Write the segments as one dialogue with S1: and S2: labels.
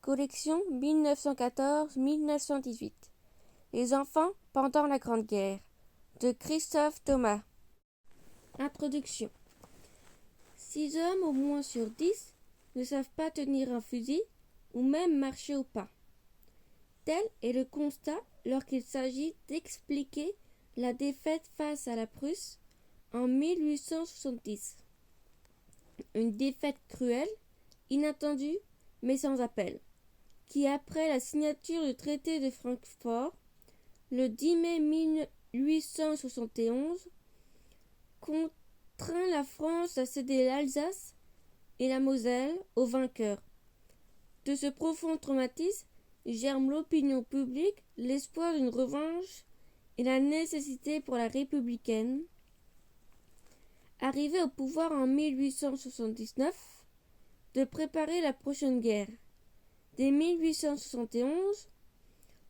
S1: Collection 1914-1918. Les enfants pendant la Grande Guerre de Christophe Thomas. Introduction. 6 hommes au moins sur 10 ne savent pas tenir un fusil ou même marcher au pas. Tel est le constat lorsqu'il s'agit d'expliquer la défaite face à la Prusse en 1870. Une défaite cruelle, inattendue, mais sans appel, qui après la signature du traité de Francfort, le 10 mai 1871, contraint la France à céder l'Alsace et la Moselle aux vainqueurs. De ce profond traumatisme germe l'opinion publique, l'espoir d'une revanche et la nécessité pour la républicaine, arrivée au pouvoir en 1879, de préparer la prochaine guerre. Dès 1871,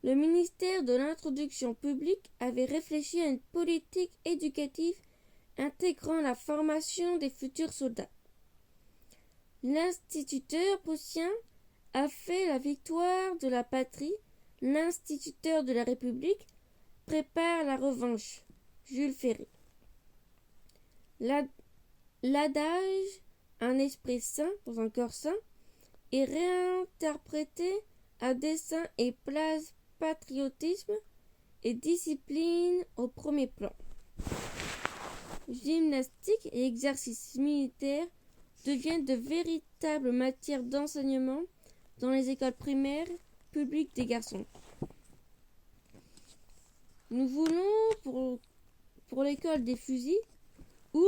S1: le ministère de l'Instruction publique avait réfléchi à une politique éducative intégrant la formation des futurs soldats. L'instituteur prussien a fait la victoire de la patrie, l'instituteur de la République prépare la revanche. Jules Ferry. L'adage « un esprit sain dans un corps sain » est réinterprété à dessein et place patriotisme et discipline au premier plan. Gymnastique et exercices militaires deviennent de véritables matières d'enseignement dans les écoles primaires publiques des garçons. Nous voulons pour l'école des fusils ou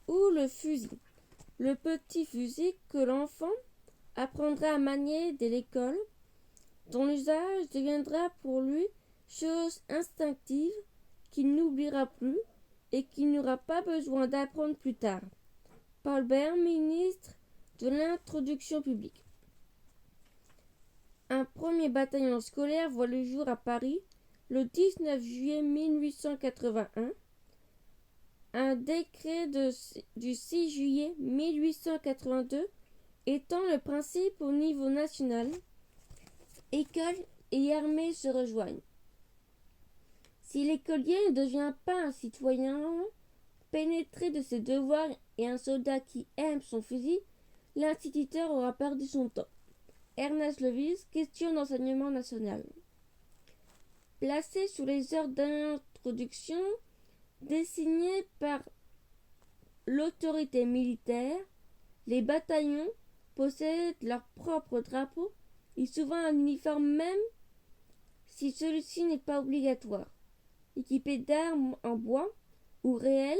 S1: le fusil. Le petit fusil que l'enfant apprendra à manier dès l'école, dont l'usage deviendra pour lui chose instinctive qu'il n'oubliera plus et qu'il n'aura pas besoin d'apprendre plus tard. Paul Bert, ministre de l'Instruction publique. Un premier bataillon scolaire voit le jour à Paris le 19 juillet 1881. Un décret du 6 juillet 1882 étend le principe au niveau national. École et armée se rejoignent. Si l'écolier ne devient pas un citoyen pénétré de ses devoirs et un soldat qui aime son fusil, l'instituteur aura perdu son temps. Ernest Lewis, Question d'enseignement national. Placé sous les heures d'introduction désignées par l'autorité militaire, les bataillons possèdent leur propre drapeau et souvent un uniforme même si celui-ci n'est pas obligatoire, équipé d'armes en bois ou réelles,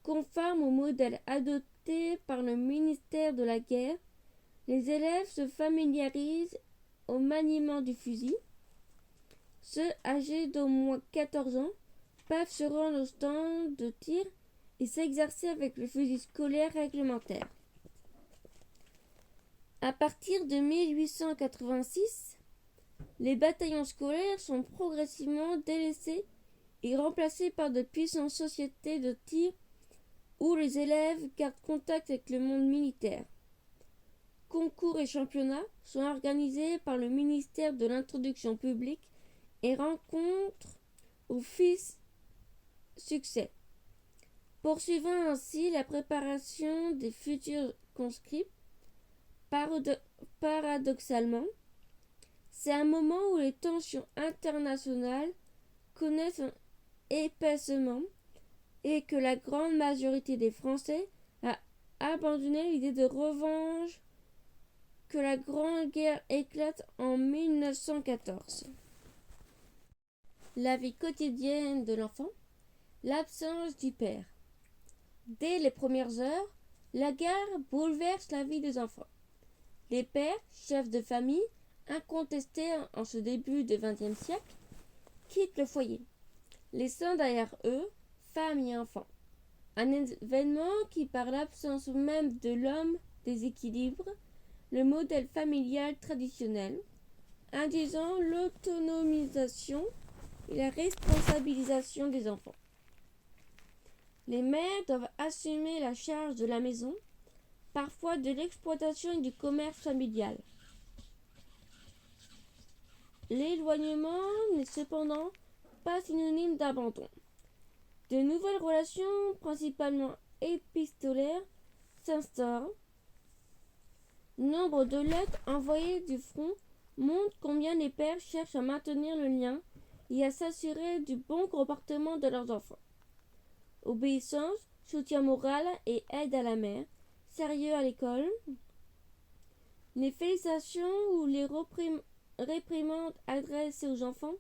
S1: conformes au modèle adopté par le ministère de la Guerre. Les élèves se familiarisent au maniement du fusil. Ceux âgés d'au moins 14 ans peuvent se rendre au stand de tir et s'exercer avec le fusil scolaire réglementaire. À partir de 1886, les bataillons scolaires sont progressivement délaissés et remplacés par de puissantes sociétés de tir où les élèves gardent contact avec le monde militaire. Concours et championnats sont organisés par le ministère de l'Instruction publique et rencontrent au fils succès, poursuivant ainsi la préparation des futurs conscrits. Paradoxalement, c'est un moment où les tensions internationales connaissent un épaissement et que la grande majorité des Français a abandonné l'idée de revanche que la Grande Guerre éclate en 1914. La vie quotidienne de l'enfant, l'absence du père. Dès les premières heures, la guerre bouleverse la vie des enfants. Les pères, chefs de famille, incontestés en ce début du XXe siècle, quittent le foyer, laissant derrière eux femmes et enfants. Un événement qui, par l'absence même de l'homme, déséquilibre le modèle familial traditionnel, induisant l'autonomisation et la responsabilisation des enfants. Les mères doivent assumer la charge de la maison, parfois de l'exploitation et du commerce familial. L'éloignement n'est cependant pas synonyme d'abandon. De nouvelles relations, principalement épistolaires, s'instaurent. Nombre de lettres envoyées du front montrent combien les pères cherchent à maintenir le lien et à s'assurer du bon comportement de leurs enfants. Obéissance, soutien moral et aide à la mère, sérieux à l'école. Les félicitations ou les réprimandes adressées aux enfants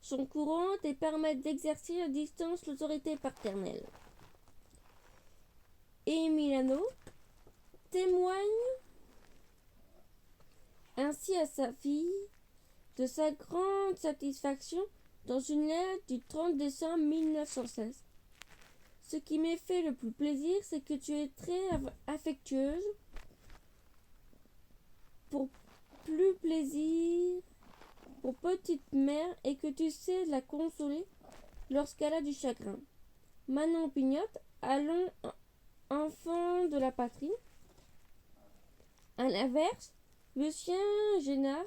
S1: sont courantes et permettent d'exercer à distance l'autorité paternelle. Emiliano témoigne ainsi à sa fille de sa grande satisfaction dans une lettre du 30 décembre 1916. Ce qui m'est fait le plus plaisir, c'est que tu es très affectueuse pour petite mère et que tu sais la consoler lorsqu'elle a du chagrin. Manon Pignotte, allons enfant de la patrie. À l'inverse, Lucien Génard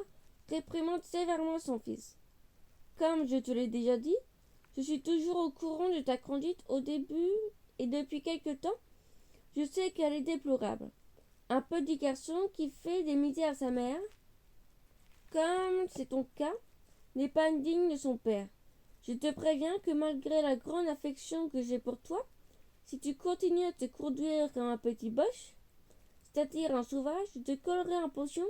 S1: réprimande sévèrement son fils. Comme je te l'ai déjà dit, je suis toujours au courant de ta conduite au début et depuis quelque temps, je sais qu'elle est déplorable. Un petit garçon qui fait des misères à sa mère, comme c'est ton cas, n'est pas digne de son père. Je te préviens que malgré la grande affection que j'ai pour toi, si tu continues à te conduire comme un petit boche, c'est-à-dire un sauvage, je te collerai en potion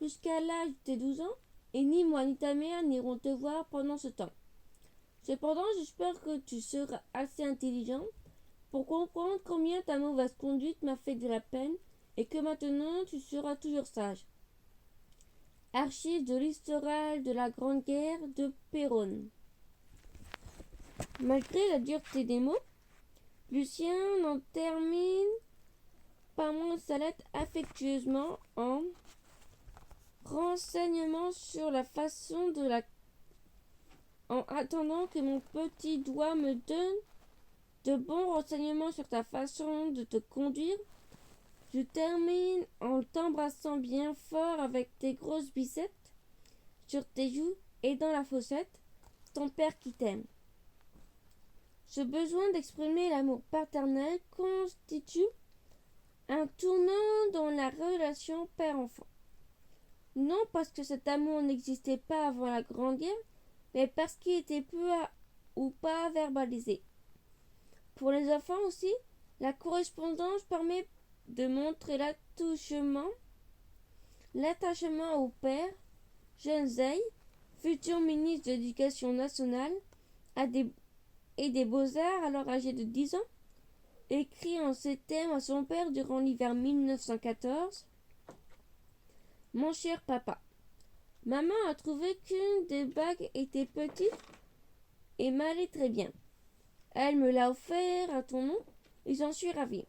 S1: jusqu'à l'âge de tes 12 ans, et ni moi ni ta mère n'iront te voir pendant ce temps. Cependant, j'espère que tu seras assez intelligent pour comprendre combien ta mauvaise conduite m'a fait de la peine et que maintenant tu seras toujours sage. Archives de l'histoire de la Grande Guerre de Péronne. Malgré la dureté des mots, Lucien n'en termine pas moins sa lettre affectueusement en renseignement sur la façon de la... En attendant que mon petit doigt me donne de bons renseignements sur ta façon de te conduire, je termine en t'embrassant bien fort avec tes grosses bicettes sur tes joues et dans la fossette, ton père qui t'aime. Ce besoin d'exprimer l'amour paternel constitue un tournant dans la relation père-enfant. Non parce que cet amour n'existait pas avant la Grande Guerre, mais parce qu'il était peu ou pas verbalisé. Pour les enfants aussi, la correspondance permet de montrer l'attachement au père. Jean Zay, futur ministre de l'Éducation nationale et des Beaux-Arts, alors âgé de 10 ans, écrit en ces termes à son père durant l'hiver 1914. Mon cher papa, maman a trouvé qu'une des bagues était petite et m'allait très bien. Elle me l'a offert à ton nom et j'en suis ravie.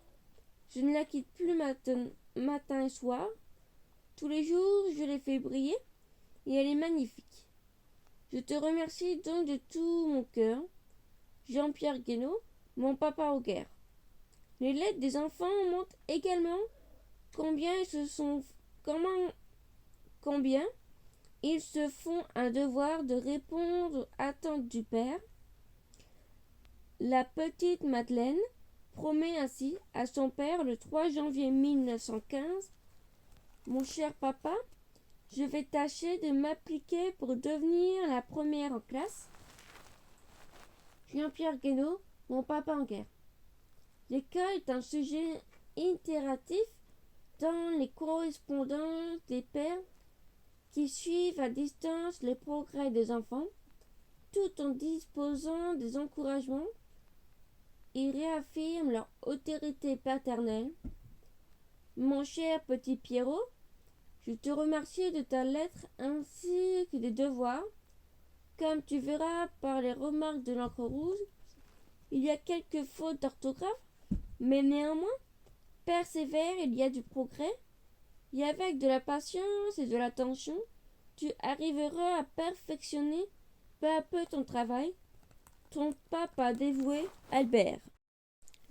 S1: Je ne la quitte plus matin et soir. Tous les jours, je l'ai fait briller et elle est magnifique. Je te remercie donc de tout mon cœur. Jean-Pierre Guénaud, mon papa au guerre. Les lettres des enfants montrent également combien ils se font un devoir de répondre aux attentes du père. La petite Madeleine promet ainsi à son père le 3 janvier 1915 « Mon cher papa, je vais tâcher de m'appliquer pour devenir la première en classe. » Jean-Pierre Guénaud, mon papa en guerre. L'école est un sujet itératif dans les correspondances des pères qui suivent à distance les progrès des enfants, tout en disposant des encouragements. Ils réaffirment leur autorité paternelle. Mon cher petit Pierrot, je te remercie de ta lettre ainsi que des devoirs. Comme tu verras par les remarques de l'encre rouge, il y a quelques fautes d'orthographe, mais néanmoins, persévère, il y a du progrès, et avec de la patience et de l'attention, tu arriveras à perfectionner peu à peu ton travail. Ton papa dévoué, Albert.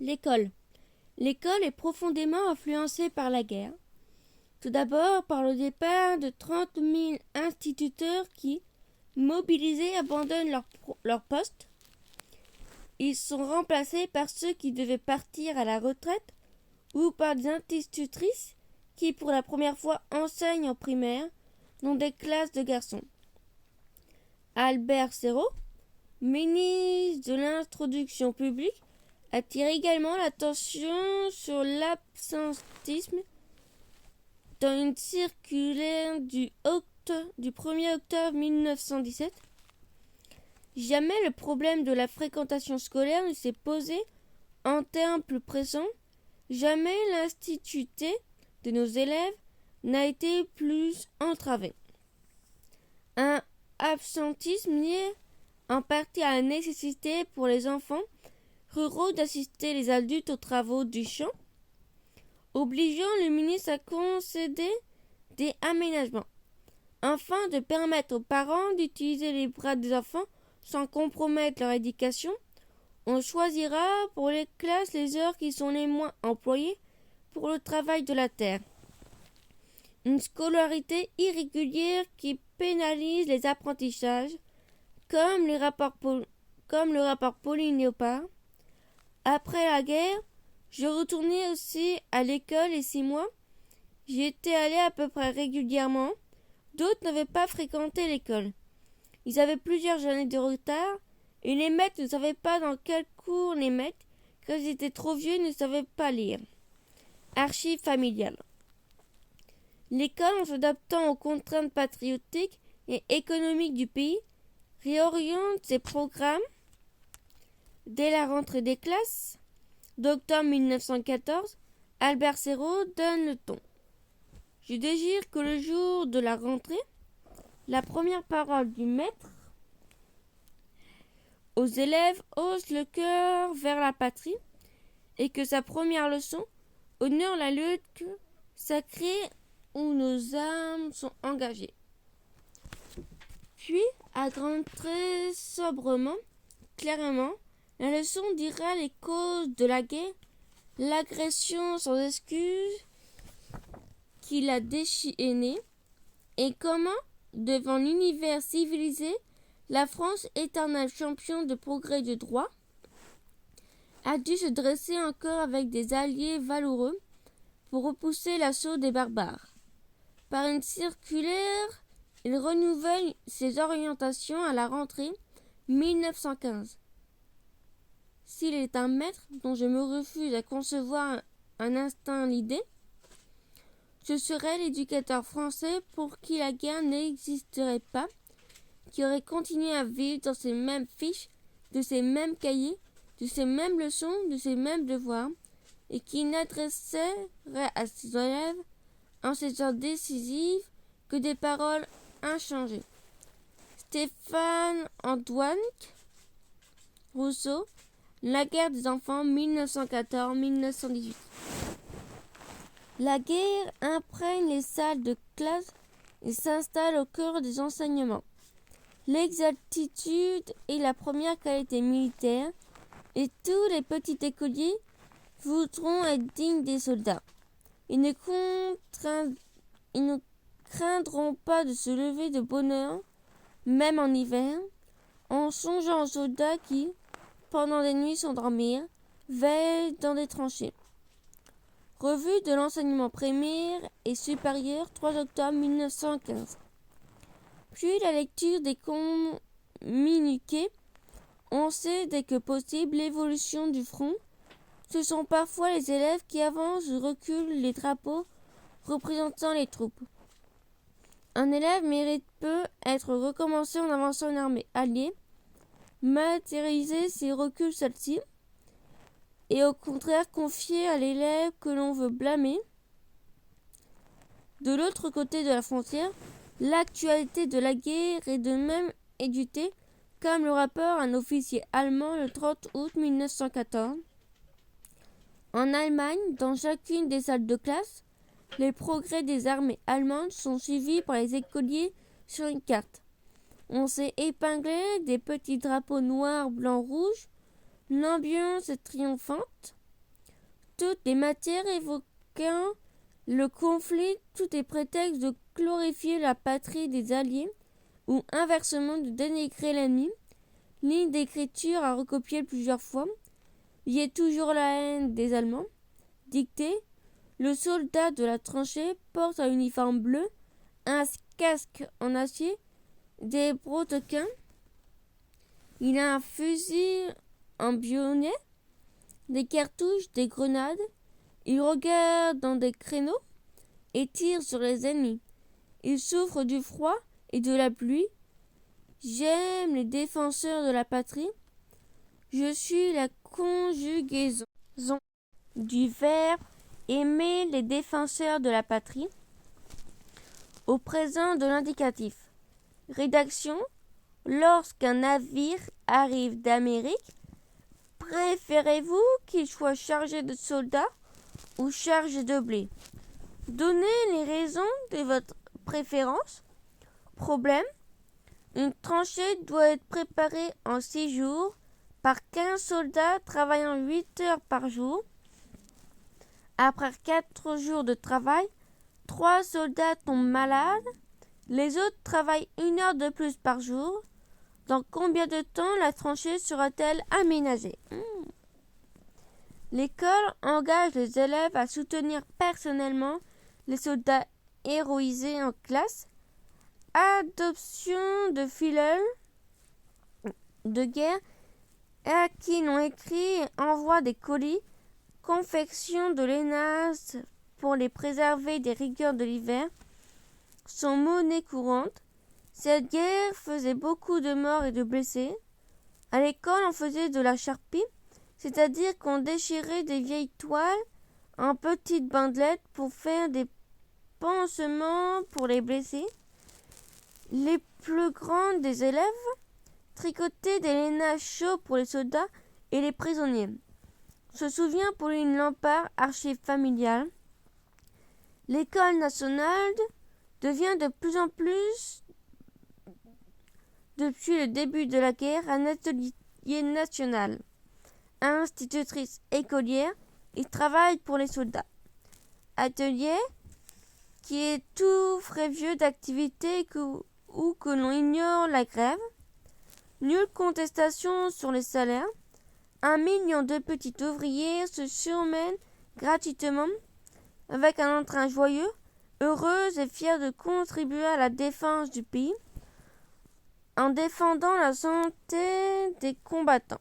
S1: L'école. L'école est profondément influencée par la guerre. Tout d'abord par le départ de 30 000 instituteurs qui, mobilisés, abandonnent leur poste. Ils sont remplacés par ceux qui devaient partir à la retraite ou par des institutrices qui, pour la première fois, enseignent en primaire dans des classes de garçons. Albert Serrault, ministre de l'Instruction publique, attire également l'attention sur l'absentéisme dans une circulaire du 1er octobre 1917. Jamais le problème de la fréquentation scolaire ne s'est posé en termes plus pressants. Jamais l'instituté de nos élèves n'a été plus entravé. Un absentisme lié en partie à la nécessité pour les enfants ruraux d'assister les adultes aux travaux du champ, obligeant le ministre à concéder des aménagements, afin de permettre aux parents d'utiliser les bras des enfants sans compromettre leur éducation. On choisira pour les classes les heures qui sont les moins employées pour le travail de la terre. Une scolarité irrégulière qui pénalise les apprentissages, comme le rapport Pauline Léopard. Après la guerre, je retournais aussi à l'école et 6 mois, j'y étais allé à peu près régulièrement. D'autres n'avaient pas fréquenté l'école. Ils avaient plusieurs années de retard et les maîtres ne savaient pas dans quel cours les mettre car ils étaient trop vieux et ne savaient pas lire. Archives familiales. L'école, en s'adaptant aux contraintes patriotiques et économiques du pays, réoriente ses programmes. Dès la rentrée des classes d'octobre 1914, Albert Serrault donne le ton. Je désire que le jour de la rentrée, la première parole du maître aux élèves hausse le cœur vers la patrie et que sa première leçon honore la lutte sacrée où nos âmes sont engagées. Puis, à grande très sobrement, clairement, la leçon dira les causes de la guerre, l'agression sans excuse qui l'a déchaînée et comment, devant l'univers civilisé, la France, éternelle champion de progrès et de droit, a dû se dresser encore avec des alliés valeureux pour repousser l'assaut des barbares. Par une circulaire, il renouvelle ses orientations à la rentrée 1915. S'il est un maître dont je me refuse à concevoir un instinct l'idée, ce serait l'éducateur français pour qui la guerre n'existerait pas, qui aurait continué à vivre dans ces mêmes fiches, de ces mêmes cahiers, de ces mêmes leçons, de ces mêmes devoirs, et qui n'adresserait à ses élèves, en ces heures décisives, que des paroles inchangées. Stéphane Antoine Rousseau, La guerre des enfants, 1914-1918. La guerre imprègne les salles de classe et s'installe au cœur des enseignements. L'exactitude est la première qualité militaire et tous les petits écoliers voudront être dignes des soldats. Ils ne craindront pas de se lever de bonne heure, même en hiver, en songeant aux soldats qui, pendant des nuits sans dormir, veillent dans des tranchées. Revue de l'enseignement primaire et supérieur, 3 octobre 1915. Puis la lecture des communiqués. On sait dès que possible l'évolution du front. Ce sont parfois les élèves qui avancent ou reculent les drapeaux représentant les troupes. Un élève mérite peu être recommencé en avançant une armée alliée, matérialiser ses reculs celle-ci, et au contraire confier à l'élève que l'on veut blâmer. De l'autre côté de la frontière, l'actualité de la guerre est de même éditée, comme le rapporte un officier allemand le 30 août 1914. En Allemagne, dans chacune des salles de classe, les progrès des armées allemandes sont suivis par les écoliers sur une carte. On sait épingler des petits drapeaux noirs, blancs, rouges. L'ambiance est triomphante. toutes les matières évoquant le conflit, tout est prétexte de glorifier la patrie des Alliés ou inversement de dénigrer l'ennemi. Ligne d'écriture à recopier plusieurs fois. Y est toujours la haine des Allemands. Dictée. Le soldat de la tranchée porte un uniforme bleu, un casque en acier, des brodequins. Il a un fusil en baïonnet, des cartouches, des grenades. Il regarde dans des créneaux et tire sur les ennemis. Il souffre du froid et de la pluie. J'aime les défenseurs de la patrie. Je suis la conjugaison du verbe aimer les défenseurs de la patrie au présent de l'indicatif. Rédaction. Lorsqu'un navire arrive d'Amérique, préférez-vous qu'il soit chargé de soldats ou chargé de blé? Donnez les raisons de votre préférence. Problème. Une tranchée doit être préparée en 6 jours par 15 soldats travaillant 8 heures par jour. Après 4 jours de travail, 3 soldats tombent malades. Les autres travaillent 1 heure de plus par jour. Dans combien de temps la tranchée sera-t-elle aménagée? L'école engage les élèves à soutenir personnellement les soldats héroïsés en classe. Adoption de filleuls de guerre à qui l'on écrit et envoie des colis. Confection de lainasse pour les préserver des rigueurs de l'hiver sont monnaie courante. Cette guerre faisait beaucoup de morts et de blessés. À l'école, on faisait de la charpie, c'est-à-dire qu'on déchirait des vieilles toiles en petites bandelettes pour faire des pansements pour les blessés. Les plus grands des élèves tricotaient des lainages chauds pour les soldats et les prisonniers. Se souvient Pauline Lampard, archive familiale. L'école nationale devient de plus en plus, depuis le début de la guerre, un atelier national. Institutrice écolière, il travaille pour les soldats. Atelier qui est tout frais vieux d'activité ou que l'on ignore la grève. Nulle contestation sur les salaires. 1 million de petits ouvriers se surmènent gratuitement avec un entrain joyeux, heureux et fiers de contribuer à la défense du pays en défendant la santé des combattants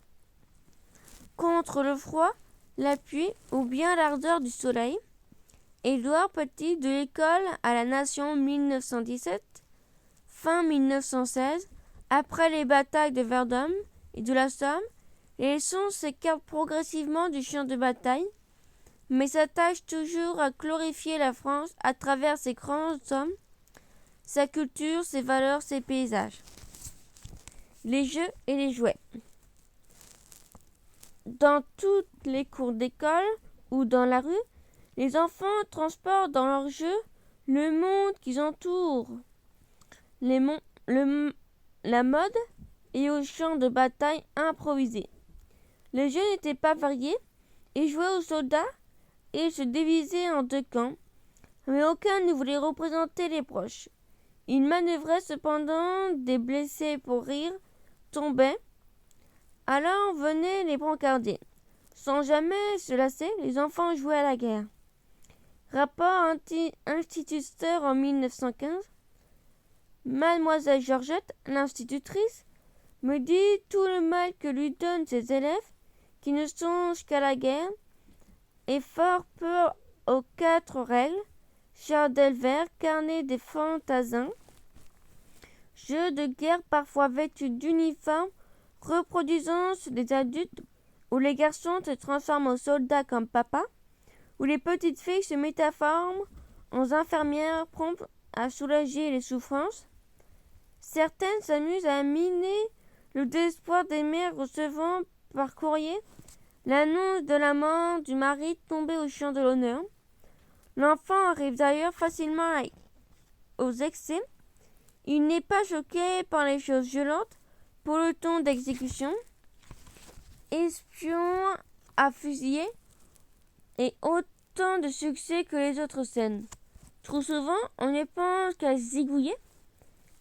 S1: contre le froid, la pluie ou bien l'ardeur du soleil. Édouard Petit de l'École à la Nation 1917, fin 1916, après les batailles de Verdun et de la Somme, les leçons s'écartent progressivement du champ de bataille, mais s'attachent toujours à glorifier la France à travers ses grands hommes, sa culture, ses valeurs, ses paysages. Les jeux et les jouets. Dans toutes les cours d'école ou dans la rue, les enfants transportent dans leurs jeux le monde qu'ils entourent, la mode et au champ de bataille improvisé. Les jeux n'étaient pas variés. Ils jouaient aux soldats et se divisaient en 2 camps, mais aucun ne voulait représenter les proches. Ils manœuvraient cependant, des blessés pour rire tombaient. Alors venaient les brancardiers. Sans jamais se lasser, les enfants jouaient à la guerre. Rapport instituteur en 1915. Mademoiselle Georgette, l'institutrice, me dit tout le mal que lui donnent ses élèves qui ne songent qu'à la guerre et fort peu aux 4 règles, chars d'Elvert, carnet des fantassins, jeux de guerre parfois vêtus d'uniformes reproduisant ceux des adultes, où les garçons se transforment en soldats comme papa, où les petites filles se métamorphosent en infirmières promptes à soulager les souffrances. Certaines s'amusent à miner le désespoir des mères recevant par courrier l'annonce de la mort du mari tombé au champ de l'honneur. L'enfant arrive d'ailleurs facilement aux excès. Il n'est pas choqué par les choses violentes, pour le ton d'exécution. Espion à fusiller, ait autant de succès que les autres scènes. Trop souvent, on ne pense qu'à zigouiller.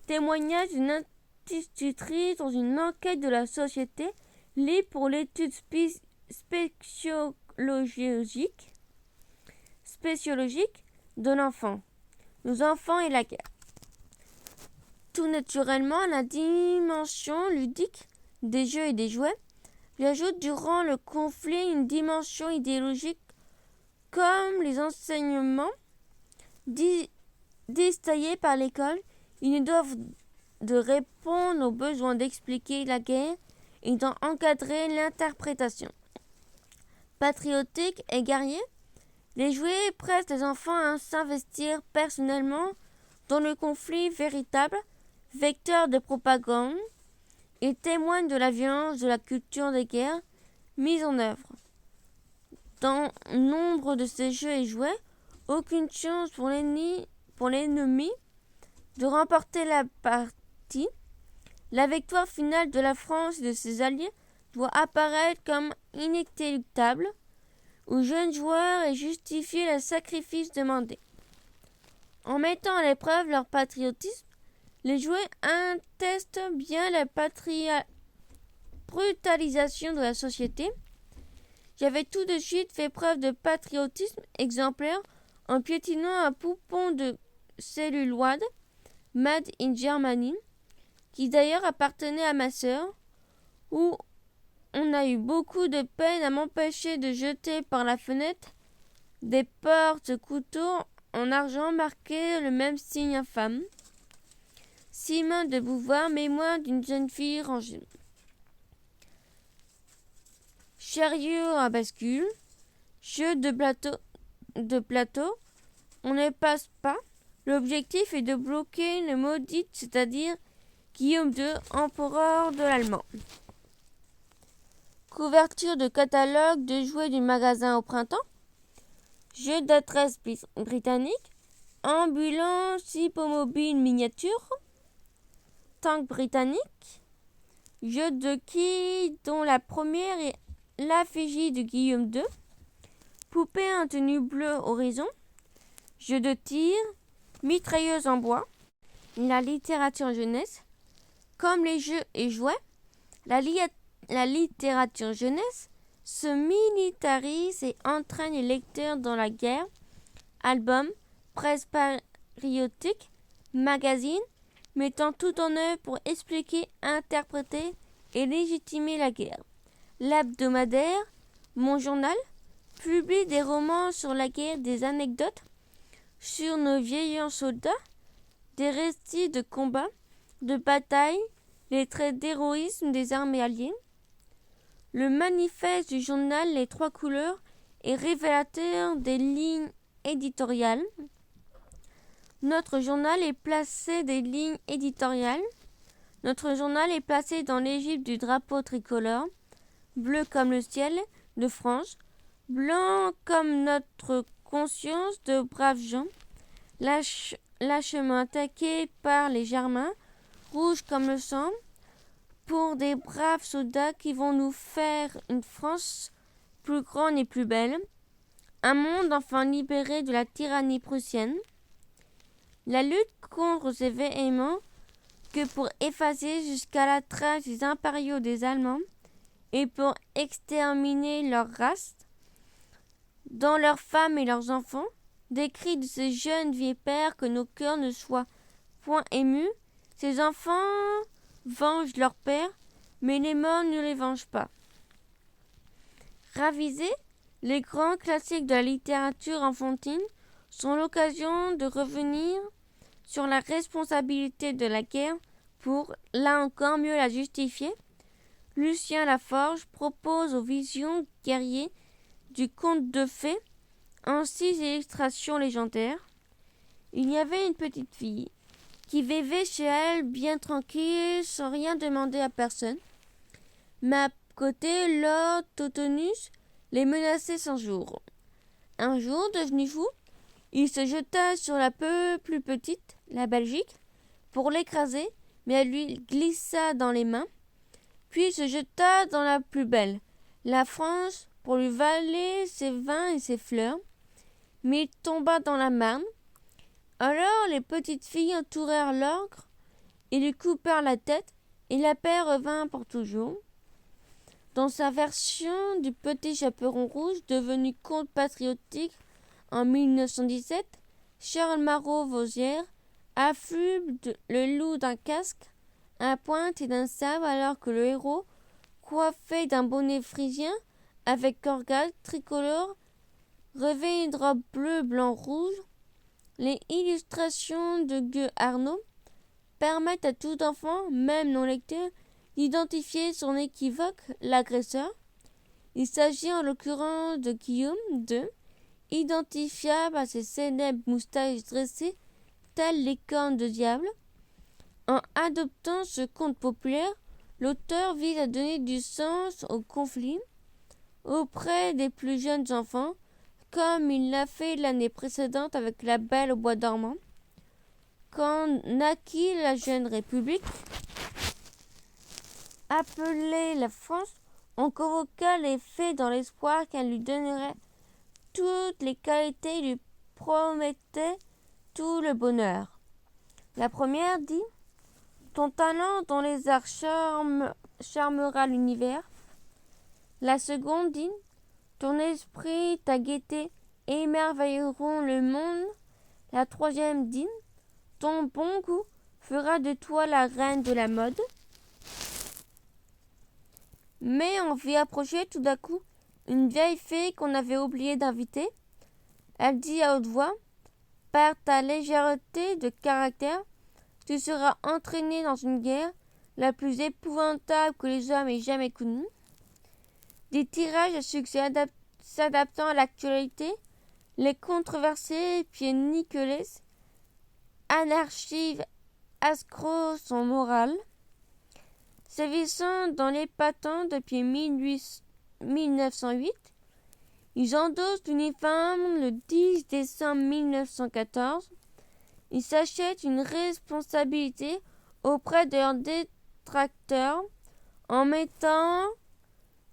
S1: Témoignage d'une institutrice dans une enquête de la Société libre pour l'étude spéciologique de l'enfant, nos enfants et la guerre. Tout naturellement, la dimension ludique des jeux et des jouets lui ajoute durant le conflit une dimension idéologique comme les enseignements détaillés par l'école. Ils doivent de répondre aux besoins d'expliquer la guerre et d'encadrer l'interprétation. Patriotique et guerrier, les jouets pressent les enfants à s'investir personnellement dans le conflit véritable, vecteur de propagande, et témoignent de la violence de la culture des guerres mise en œuvre. Dans nombre de ces jeux et jouets, aucune chance pour l'ennemi de remporter la partie. La victoire finale de la France et de ses alliés doit apparaître comme inéluctable aux jeunes joueurs et justifier le sacrifice demandé. En mettant à l'épreuve leur patriotisme, les jouets attestent bien la brutalisation de la société. J'avais tout de suite fait preuve de patriotisme exemplaire en piétinant un poupon de celluloïd made in Germany, qui d'ailleurs appartenait à ma sœur, où on a eu beaucoup de peine à m'empêcher de jeter par la fenêtre des porte-couteaux en argent marqués le même signe infâme. Simone de Beauvoir, mémoire d'une jeune fille rangée. Chariot à bascule, jeu de plateau, on ne passe pas. L'objectif est de bloquer le maudit, c'est-à-dire Guillaume II, empereur de l'Allemand. Couverture de catalogue de jouets du magasin au printemps. Jeu d'adresse britannique. Ambulance hippomobile miniature. Tank britannique. Jeu de quilles dont la première est l'effigie de Guillaume II. Poupée en tenue bleue horizon. Jeu de tir. Mitrailleuse en bois. La littérature jeunesse. Comme les jeux et jouets, la littérature jeunesse se militarise et entraîne les lecteurs dans la guerre. Albums, presse patriotique, magazines, mettant tout en œuvre pour expliquer, interpréter et légitimer la guerre. L'hebdomadaire Mon Journal publie des romans sur la guerre, des anecdotes sur nos vieillards soldats, des récits de combats, de batailles, les traits d'héroïsme des armées alliées. Le manifeste du journal Les Trois Couleurs est révélateur des lignes éditoriales. Notre journal est placé dans l'Égypte du drapeau tricolore, bleu comme le ciel de France, blanc comme notre conscience de braves gens, lâchement attaqués par les Germains, rouge comme le sang, pour des braves soldats qui vont nous faire une France plus grande et plus belle, un monde enfin libéré de la tyrannie prussienne. La lutte contre ces véhéments que pour effacer jusqu'à la trace des impériaux des Allemands et pour exterminer leur race, dans leurs femmes et leurs enfants, des cris de ces jeunes vipères que nos cœurs ne soient point émus. Ces enfants vengent leur père, mais les morts ne les vengent pas. Ravisés, les grands classiques de la littérature enfantine sont l'occasion de revenir sur la responsabilité de la guerre pour, là encore, mieux la justifier. Lucien Laforge propose aux visions guerriers du conte de fées en 6 illustrations légendaires. Il y avait une petite fille qui vivait chez elle bien tranquille, sans rien demander à personne. Mais à côté, Lord Totonus les menaçait sans jour. Un jour, devenu fou, il se jeta sur la plus petite, la Belgique, pour l'écraser, mais elle lui glissa dans les mains, puis se jeta dans la plus belle, la France, pour lui valer ses vins et ses fleurs, mais il tomba dans la Marne. Alors les petites filles entourèrent l'ogre et lui coupèrent la tête, et la paix revint pour toujours. Dans sa version du Petit Chaperon Rouge, devenu conte patriotique en 1917, Charles Marot-Vosière affuble le loup d'un casque, un pointe et d'un sabre, alors que le héros, coiffé d'un bonnet phrygien avec organe tricolore, revêt une robe bleu, blanc, rouge. Les illustrations de Gueux Arnaud permettent à tout enfant, même non lecteur, d'identifier son équivoque, l'agresseur. Il s'agit en l'occurrence de Guillaume II, identifiable à ses célèbres moustaches dressées, telles les cornes de diable. En adoptant ce conte populaire, l'auteur vise à donner du sens au conflit auprès des plus jeunes enfants, comme il l'a fait l'année précédente avec La Belle au bois dormant. Quand naquit la jeune République, appelée la France, on convoqua les fées dans l'espoir qu'elle lui donnerait toutes les qualités et lui promettait tout le bonheur. La première dit « Ton talent dans les arts charmera l'univers ». La seconde dit « Ton esprit, ta gaieté émerveilleront le monde ». La troisième dit « Ton bon goût fera de toi la reine de la mode ». Mais on vit approcher tout d'un coup une vieille fée qu'on avait oublié d'inviter. Elle dit à haute voix « Par ta légèreté de caractère, tu seras entraîné dans une guerre la plus épouvantable que les hommes aient jamais connue. » Des tirages à succès s'adaptant à l'actualité, les controversés Pied Nicolas, anarchives Ascro sont morales. Sévissant dans l'épatant depuis 1908, ils endossent l'uniforme le 10 décembre 1914. Ils s'achètent une responsabilité auprès de leurs détracteurs en mettant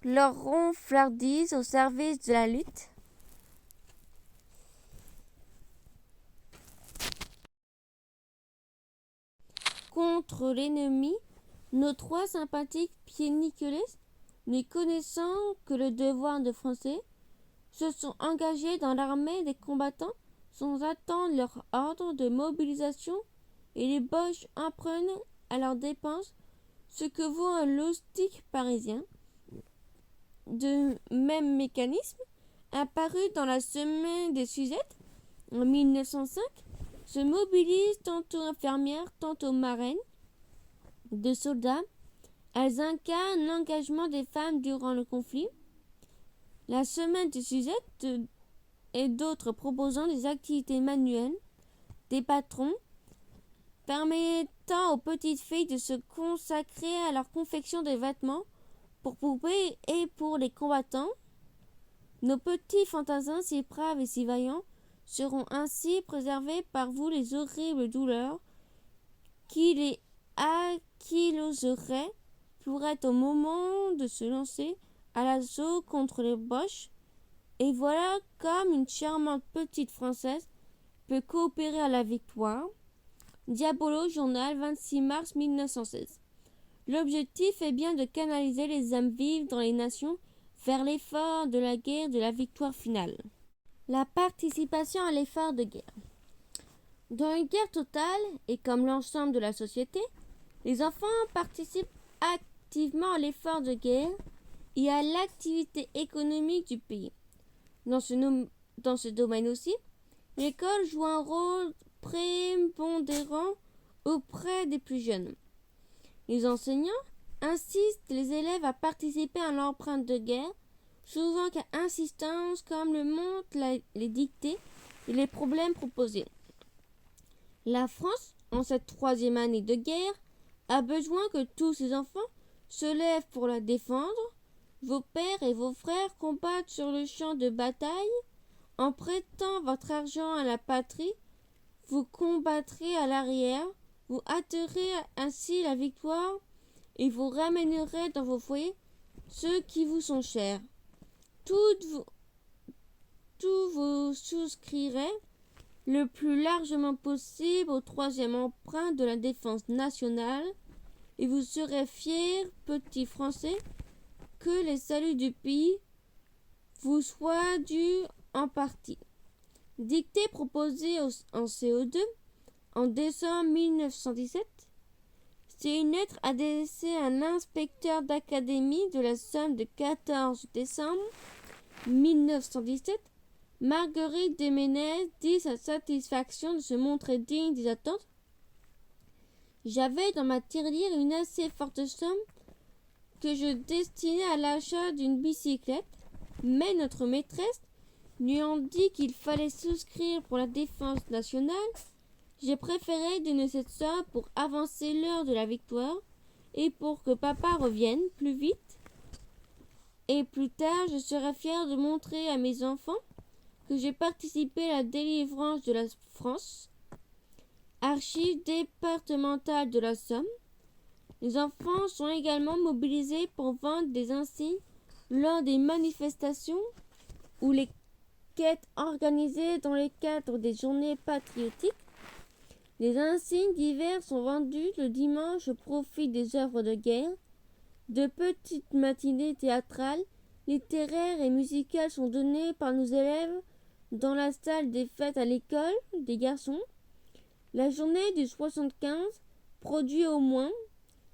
S1: leur ronflardise au service de la lutte. Contre l'ennemi, nos trois sympathiques Pied-Nicolas, ne connaissant que le devoir de Français, se sont engagés dans l'armée des combattants sans attendre leur ordre de mobilisation, et les Boches apprennent à leurs dépenses ce que vaut un loustic parisien. De même mécanisme, apparu dans la semaine des Suzette en 1905, se mobilisent tantôt infirmières, tantôt marraines de soldats. Elles incarnent l'engagement des femmes durant le conflit. La semaine des Suzette et d'autres proposant des activités manuelles, des patrons, permettant aux petites filles de se consacrer à leur confection de vêtements pour poupées et pour les combattants. Nos petits fantassins si braves et si vaillants seront ainsi préservés par vous les horribles douleurs qui les ankyloseraient pourraient au moment de se lancer à l'assaut contre les Boches. Et voilà comme une charmante petite Française peut coopérer à la victoire. Diabolo, journal, 26 mars 1916. L'objectif est bien de canaliser les âmes vives dans les nations vers l'effort de la guerre, de la victoire finale. La participation à l'effort de guerre. Dans une guerre totale, et comme l'ensemble de la société, les enfants participent activement à l'effort de guerre et à l'activité économique du pays. Dans ce domaine aussi, l'école joue un rôle prépondérant auprès des plus jeunes. Les enseignants insistent les élèves à participer à l'empreinte de guerre, souvent qu'à insistance, comme le montrent les dictées et les problèmes proposés. La France, en cette troisième année de guerre, a besoin que tous ses enfants se lèvent pour la défendre. Vos pères et vos frères combattent sur le champ de bataille. En prêtant votre argent à la patrie, vous combattrez à l'arrière, vous hâterez ainsi la victoire et vous ramènerez dans vos foyers ceux qui vous sont chers. Tous vous souscrirez le plus largement possible au troisième emprunt de la défense nationale et vous serez fiers, petits Français, que les saluts du pays vous soient dus en partie. Dictée proposée en CO2 en décembre 1917, c'est une lettre adressée à l'inspecteur d'académie de la Somme de 14 décembre 1917. Marguerite de Menez dit sa satisfaction de se montrer digne des attentes. J'avais dans ma tirelire une assez forte somme que je destinais à l'achat d'une bicyclette, mais notre maîtresse lui ayant dit qu'il fallait souscrire pour la défense nationale, j'ai préféré donner cette somme pour avancer l'heure de la victoire et pour que papa revienne plus vite. Et plus tard, je serai fier de montrer à mes enfants que j'ai participé à la délivrance de la France. Archives départementales de la Somme. Les enfants sont également mobilisés pour vendre des insignes lors des manifestations ou les quêtes organisées dans le cadre des journées patriotiques. Les insignes divers sont vendus le dimanche au profit des œuvres de guerre. De petites matinées théâtrales, littéraires et musicales sont données par nos élèves dans la salle des fêtes à l'école des garçons. La journée du 75 produit au moins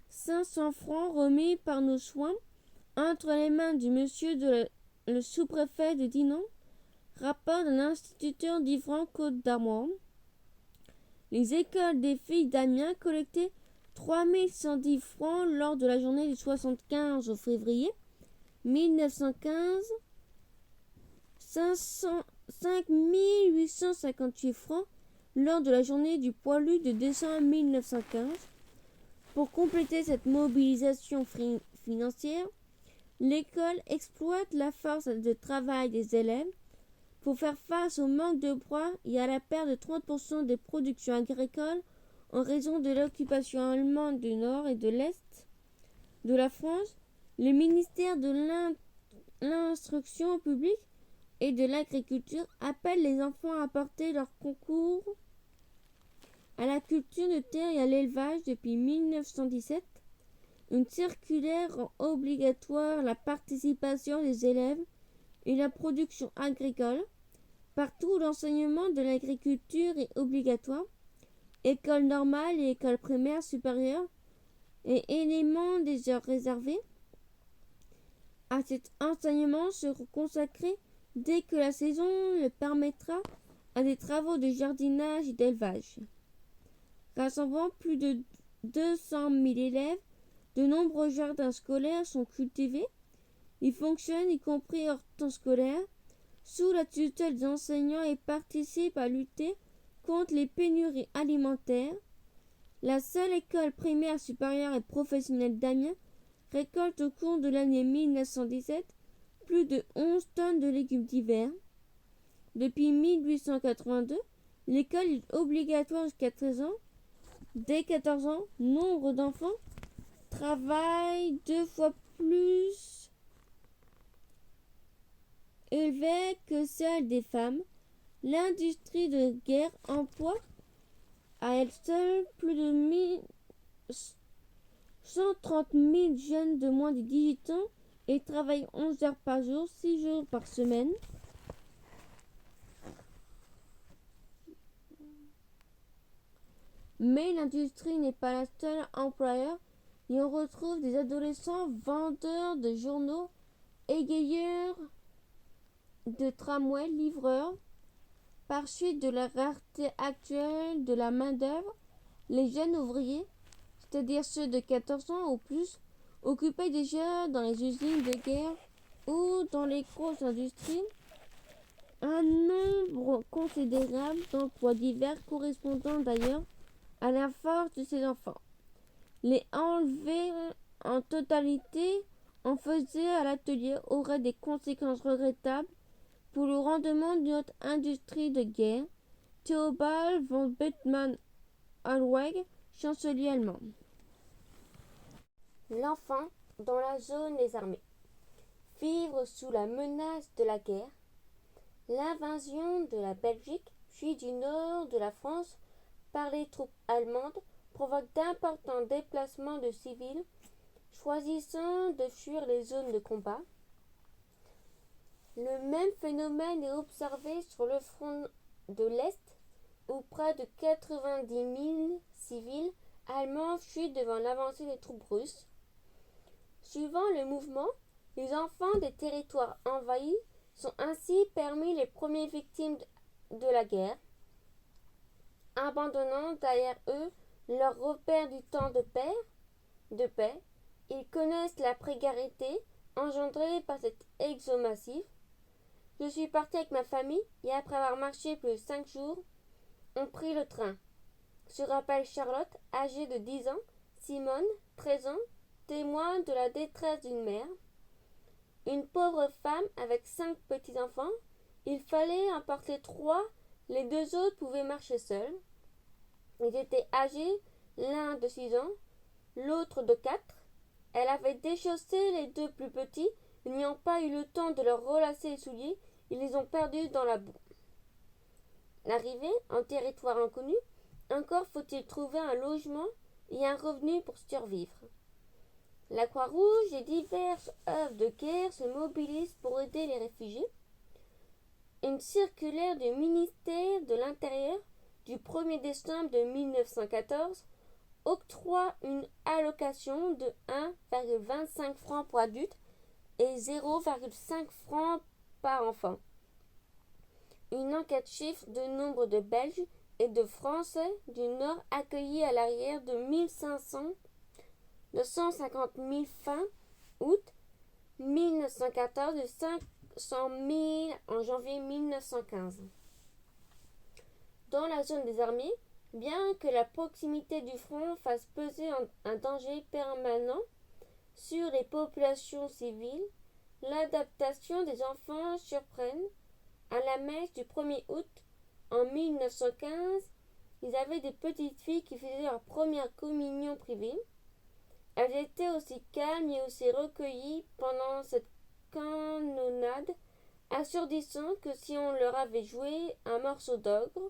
S1: 500 francs remis par nos soins entre les mains du monsieur le sous-préfet de Dinan, rapport d'un instituteur d'Ivran-Côte d'Armor. Les écoles des filles d'Amiens collectaient 3110 francs lors de la journée du 75 au février 1915, 5858 francs lors de la journée du poilu de décembre 1915. Pour compléter cette mobilisation financière, l'école exploite la force de travail des élèves pour faire face au manque de bois et à la perte de 30% des productions agricoles en raison de l'occupation allemande du nord et de l'est de la France. Le ministère de l'Instruction publique et de l'Agriculture appelle les enfants à apporter leur concours à la culture de terre et à l'élevage depuis 1917. Une circulaire rend obligatoire la participation des élèves et la production agricole. Partout, l'enseignement de l'agriculture est obligatoire. École normale et école primaire supérieure et éléments des heures réservées à cet enseignement seront consacrés dès que la saison le permettra à des travaux de jardinage et d'élevage. Rassemblant plus de 200 000 élèves, de nombreux jardins scolaires sont cultivés. Ils fonctionnent, y compris hors temps scolaire, sous la tutelle des enseignants et participent à lutter contre les pénuries alimentaires. La seule école primaire supérieure et professionnelle d'Amiens récolte au cours de l'année 1917 plus de 11 tonnes de légumes d'hiver. Depuis 1882, l'école est obligatoire jusqu'à 13 ans. Dès 14 ans, nombre d'enfants travaillent 2 fois plus élevé que celle des femmes. L'industrie de guerre emploie à elle seule plus de 130 000 jeunes de moins de 18 ans et travaillent 11 heures par jour, 6 jours par semaine. Mais l'industrie n'est pas la seule employeur et on retrouve des adolescents vendeurs de journaux, égayeurs de tramways, livreurs. Par suite de la rareté actuelle de la main-d'œuvre, les jeunes ouvriers, c'est-à-dire ceux de 14 ans ou plus, occupés déjà dans les usines de guerre ou dans les grosses industries, un nombre considérable d'emplois divers correspondant d'ailleurs à la force de ces enfants. Les enlever en totalité en faisait à l'atelier aurait des conséquences regrettables pour le rendement de notre industrie de guerre. Theobald von Bethmann-Hollweg, chancelier allemand. L'enfant dans la zone des armées. vivre sous la menace de la guerre. L'invasion de la Belgique, puis du nord de la France par les troupes allemandes, provoque d'importants déplacements de civils, choisissant de fuir les zones de combat. Le même phénomène est observé sur le front de l'Est, où près de 90 000 civils allemands fuient devant l'avancée des troupes russes. Suivant le mouvement, les enfants des territoires envahis sont ainsi parmi les premières victimes de la guerre, abandonnant derrière eux leurs repères du temps de paix. Ils connaissent la précarité engendrée par cet exode massif. Je suis partie avec ma famille et après avoir marché plus de 5 jours, on prit le train. Se rappelle Charlotte, âgée de 10 ans, Simone, 13 ans, témoin de la détresse d'une mère. Une pauvre femme avec 5 petits-enfants. Il fallait en porter 3, les 2 autres pouvaient marcher seuls. Ils étaient âgés, l'un de 6 ans, l'autre de 4. Elle avait déchaussé les 2 plus petits, ils n'ayant pas eu le temps de leur relasser les souliers, ils les ont perdus dans la boue. L'arrivée en territoire inconnu, encore faut-il trouver un logement et un revenu pour survivre. La Croix-Rouge et diverses œuvres de guerre se mobilisent pour aider les réfugiés. Une circulaire du ministère de l'Intérieur du 1er décembre de 1914 octroie une allocation de 1,25 francs pour adultes et 0,5 francs par enfant. Une enquête chiffre le nombre de Belges et de Français du Nord accueillis à l'arrière de 150 000 fin août 1914 et 500 000 en janvier 1915. Dans la zone des armées, bien que la proximité du front fasse peser un danger permanent sur les populations civiles, l'adaptation des enfants surprenne. À la messe du 1er août en 1915, ils avaient des petites filles qui faisaient leur première communion privée. Elles étaient aussi calmes et aussi recueillies pendant cette canonnade assourdissante que si on leur avait joué un morceau d'ogre.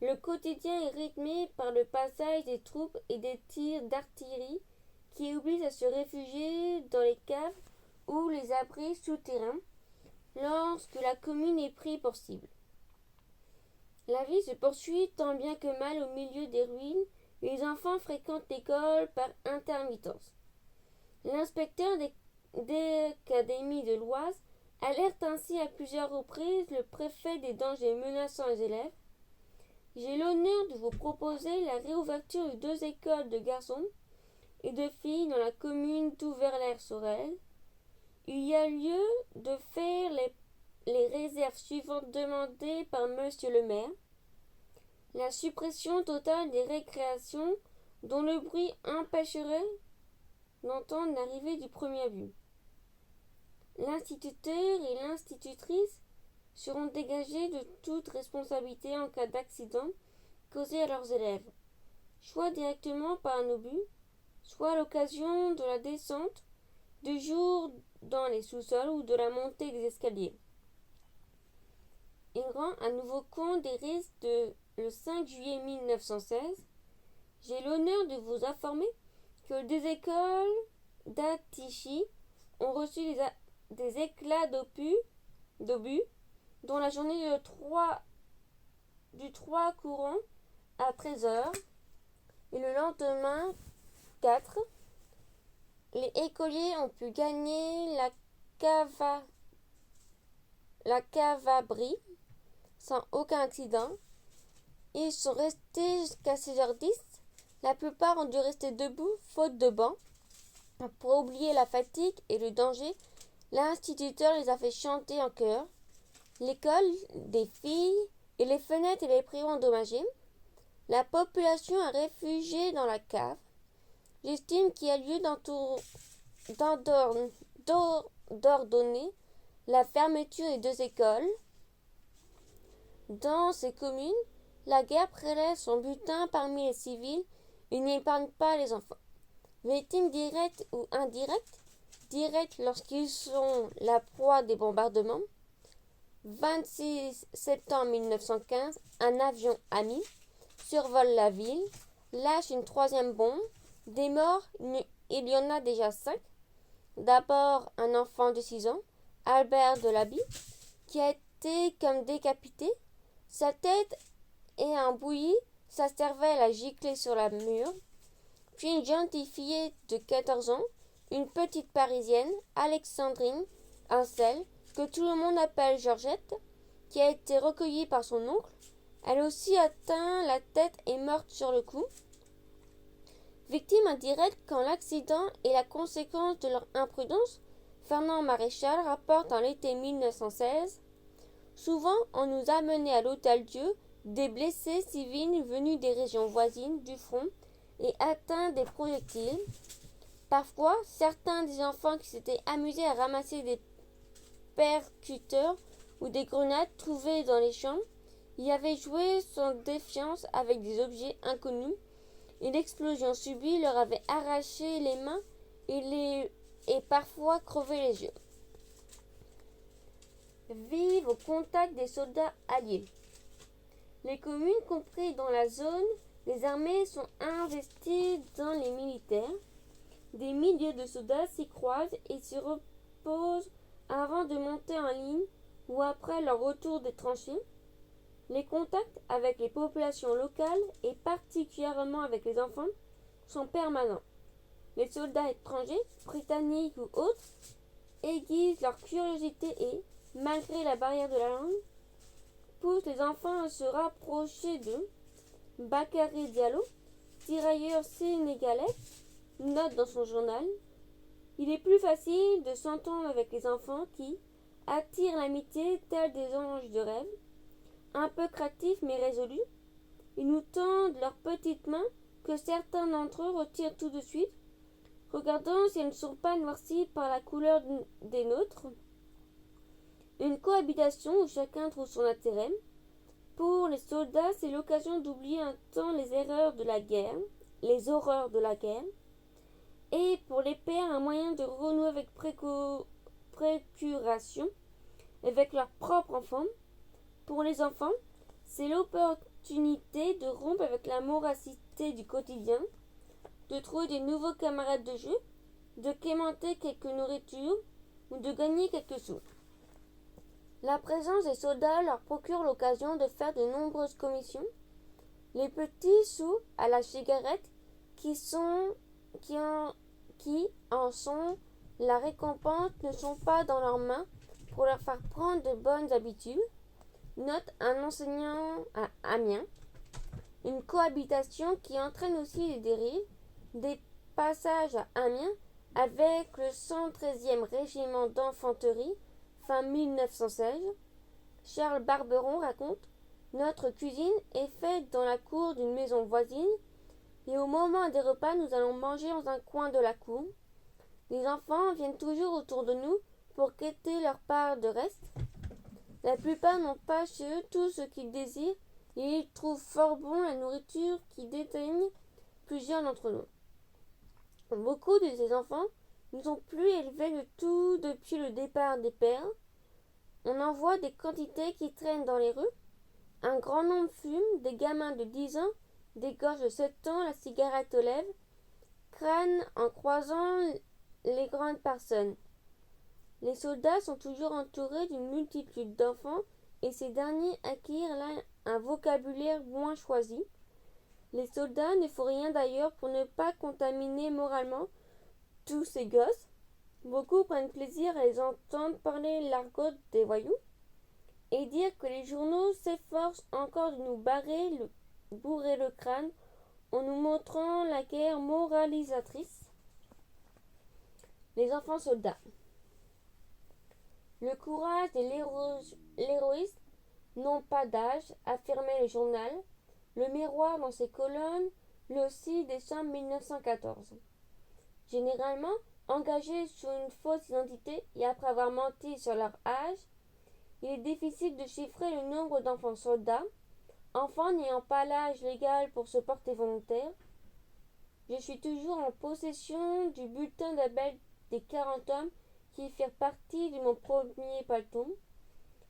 S1: Le quotidien est rythmé par le passage des troupes et des tirs d'artillerie qui obligent à se réfugier dans les caves ou les abris souterrains lorsque la commune est prise pour cible. La vie se poursuit tant bien que mal au milieu des ruines et les enfants fréquentent l'école par intermittence. L'inspecteur d'académie de l'Oise alerte ainsi à plusieurs reprises le préfet des dangers menaçant les élèves. J'ai l'honneur de vous proposer la réouverture de 2 écoles de garçons et de filles dans la commune d'Ouvert-sur-Aire. Il y a lieu de faire les réserves suivantes demandées par Monsieur le maire. La suppression totale des récréations dont le bruit empêcherait d'entendre l'arrivée du premier but. L'instituteur et l'institutrice seront dégagés de toute responsabilité en cas d'accident causé à leurs élèves, soit directement par un obus, soit à l'occasion de la descente de jour dans les sous-sols ou de la montée des escaliers. Il rend à nouveau compte des risques le 5 juillet 1916. J'ai l'honneur de vous informer que des écoles d'Attichy ont reçu des éclats d'obus dont la journée du 3 courant à 13h et le lendemain 4. Les écoliers ont pu gagner la cavalerie sans aucun accident. Ils sont restés jusqu'à 6h10. La plupart ont dû rester debout, faute de bancs. Pour oublier la fatigue et le danger, l'instituteur les a fait chanter en chœur. L'école des filles et les fenêtres et les prix endommagés. La population a réfugié dans la cave. J'estime qu'il y a lieu d'ordonner la fermeture des 2 écoles. Dans ces communes, la guerre prélève son butin parmi les civils et n'épargne pas les enfants. Victimes directes ou indirectes, direct lorsqu'ils sont la proie des bombardements. 26 septembre 1915, un avion ami survole la ville, lâche une troisième bombe. Des morts, il y en a déjà 5. D'abord un enfant de 6 ans, Albert Delaby, qui a été comme décapité. Sa tête et un bouilli, sa cervelle a giclé sur la mur. Puis une gentille fillette de 14 ans, une petite parisienne, Alexandrine Ansel, que tout le monde appelle Georgette, qui a été recueillie par son oncle. Elle aussi atteint la tête et morte sur le coup. Victime indirecte quand l'accident est la conséquence de leur imprudence, Fernand Maréchal rapporte en l'été 1916 « Souvent, on nous amenait à l'Hôtel-Dieu des blessés civils venus des régions voisines du front et atteints des projectiles. Parfois, certains des enfants qui s'étaient amusés à ramasser des percuteurs ou des grenades trouvées dans les champs y avaient joué sans défiance avec des objets inconnus. Une explosion subie leur avait arraché les mains et parfois crevé les yeux. Vivent au contact des soldats alliés. Les communes comprises dans la zone des armées sont investies dans les militaires. Des milliers de soldats s'y croisent et s'y reposent avant de monter en ligne ou après leur retour des tranchées. Les contacts avec les populations locales et particulièrement avec les enfants sont permanents. Les soldats étrangers, britanniques ou autres, aiguisent leur curiosité et, malgré la barrière de la langue, poussent les enfants à se rapprocher d'eux. Bakary Diallo, tirailleur sénégalais, note dans son journal « Il est plus facile de s'entendre avec les enfants qui attirent l'amitié tels des anges de rêve. Un peu craintifs mais résolus, ils nous tendent leurs petites mains que certains d'entre eux retirent tout de suite, regardant si elles ne sont pas noircies par la couleur des nôtres. Une cohabitation où chacun trouve son intérêt. Pour les soldats, c'est l'occasion d'oublier un temps les horreurs de la guerre, et pour les pères, un moyen de renouer avec procuration avec leurs propres enfants. Pour les enfants, c'est l'opportunité de rompre avec la morosité du quotidien, de trouver de nouveaux camarades de jeu, de quémenter quelques nourritures ou de gagner quelques sous. La présence des soldats leur procure l'occasion de faire de nombreuses commissions. Les petits sous à la cigarette qui en sont la récompense ne sont pas dans leurs mains pour leur faire prendre de bonnes habitudes. Note un enseignant à Amiens. Une cohabitation qui entraîne aussi des dérives, des passages à Amiens avec le 113e régiment d'infanterie fin 1916. Charles Barberon raconte « Notre cuisine est faite dans la cour d'une maison voisine et au moment des repas nous allons manger dans un coin de la cour. Les enfants viennent toujours autour de nous pour quêter leur part de reste. La plupart n'ont pas chez eux tout ce qu'ils désirent et ils trouvent fort bon la nourriture qui déteigne plusieurs d'entre nous. Beaucoup de ces enfants ne sont plus élevés de tout depuis le départ des pères. On en voit des quantités qui traînent dans les rues. Un grand nombre fument, des gamins de 10 ans, des gosses de 7 ans, la cigarette aux lèvres, crânent en croisant les grandes personnes. Les soldats sont toujours entourés d'une multitude d'enfants et ces derniers acquièrent là un vocabulaire moins choisi. Les soldats ne font rien d'ailleurs pour ne pas contaminer moralement tous ces gosses. Beaucoup prennent plaisir à les entendre parler l'argot des voyous et dire que les journaux s'efforcent encore de nous bourrer le crâne en nous montrant la guerre moralisatrice. Les enfants soldats. Le courage et l'héroïsme n'ont pas d'âge, affirmait le journal. Le Miroir dans ses colonnes le 6 décembre 1914. Généralement, engagés sous une fausse identité et après avoir menti sur leur âge, il est difficile de chiffrer le nombre d'enfants soldats, enfants n'ayant pas l'âge légal pour se porter volontaire. Je suis toujours en possession du bulletin des 40 hommes qui firent partie de mon premier peloton.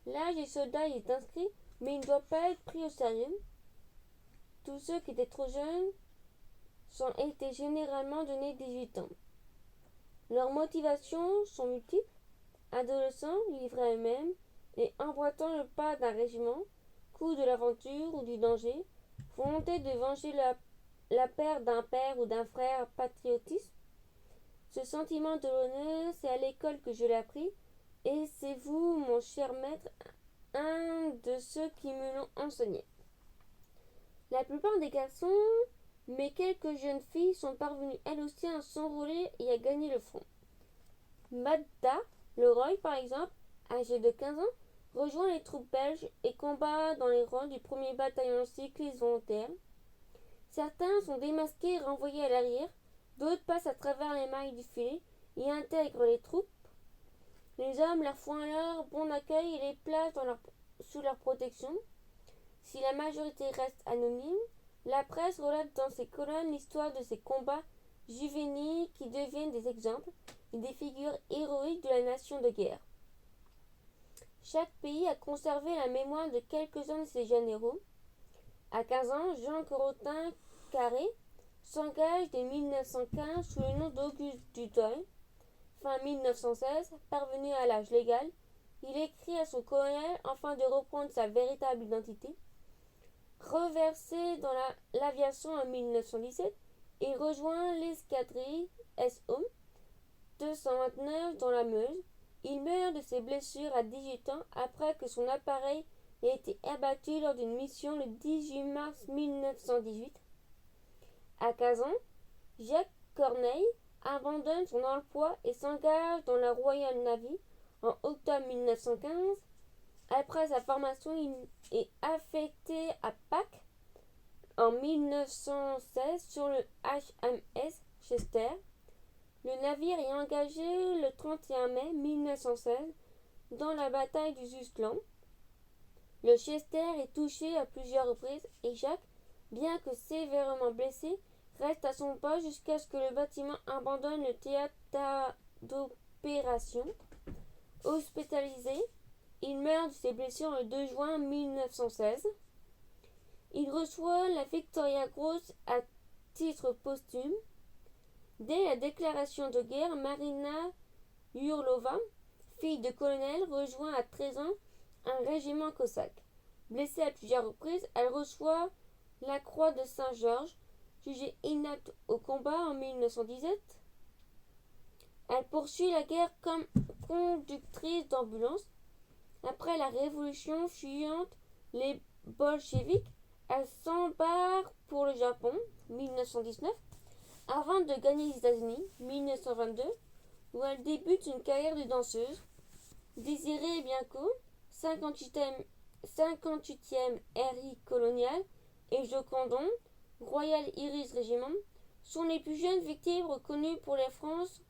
S1: L'âge des soldats y est inscrit, mais il ne doit pas être pris au sérieux. Tous ceux qui étaient trop jeunes étaient généralement donnés 18 ans. Leurs motivations sont multiples. Adolescents, livrés à eux-mêmes et emboîtant le pas d'un régiment, coup de l'aventure ou du danger, volonté de venger la perte d'un père ou d'un frère, patriotisme. Ce sentiment de l'honneur, c'est à l'école que je l'ai appris, et c'est vous, mon cher maître, un de ceux qui me l'ont enseigné. La plupart des garçons, mais quelques jeunes filles sont parvenues elles aussi à s'enrôler et à gagner le front. Magda Leroy, par exemple, âgée de 15 ans, rejoint les troupes belges et combat dans les rangs du 1er bataillon cycliste volontaire. Certains sont démasqués et renvoyés à l'arrière, d'autres passent à travers les mailles du filet et intègrent les troupes. Les hommes leur font alors bon accueil et les placent sous leur protection. Si la majorité reste anonyme, la presse relate dans ses colonnes l'histoire de ces combats juvéniles qui deviennent des exemples et des figures héroïques de la nation de guerre. Chaque pays a conservé la mémoire de quelques-uns de ses jeunes héros. À 15 ans, Jean Corotin Carré s'engage dès 1915 sous le nom d'Auguste Duteuil. Fin 1916, parvenu à l'âge légal, il écrit à son colonel afin de reprendre sa véritable identité. Reversé dans l'aviation en 1917, il rejoint l'escadrille SO 229 dans la Meuse. Il meurt de ses blessures à 18 ans après que son appareil ait été abattu lors d'une mission le 18 mars 1918. À 15 ans, Jacques Corneille abandonne son emploi et s'engage dans la Royal Navy en octobre 1915. Après sa formation, il est affecté à Pâques en 1916 sur le HMS Chester. Le navire est engagé le 31 mai 1916 dans la bataille du Jutland. Le Chester est touché à plusieurs reprises et Jacques, bien que sévèrement blessé, reste à son poste jusqu'à ce que le bâtiment abandonne le théâtre d'opération. Hospitalisé, il meurt de ses blessures le 2 juin 1916. Il reçoit la Victoria Cross à titre posthume. Dès la déclaration de guerre, Marina Yurlova, fille de colonel, rejoint à 13 ans un régiment cosaque. Blessée à plusieurs reprises, elle reçoit la croix de Saint-Georges, jugée inapte au combat en 1917. Elle poursuit la guerre comme conductrice d'ambulance. Après la révolution fuyante les bolcheviks, elle s'embarque pour le Japon, 1919, avant de gagner les États-Unis, 1922, où elle débute une carrière de danseuse. Désirée Bianco, 58e RI colonial, et Joe Candon, Royal Irish Regiment, sont les plus jeunes victimes reconnues pour la France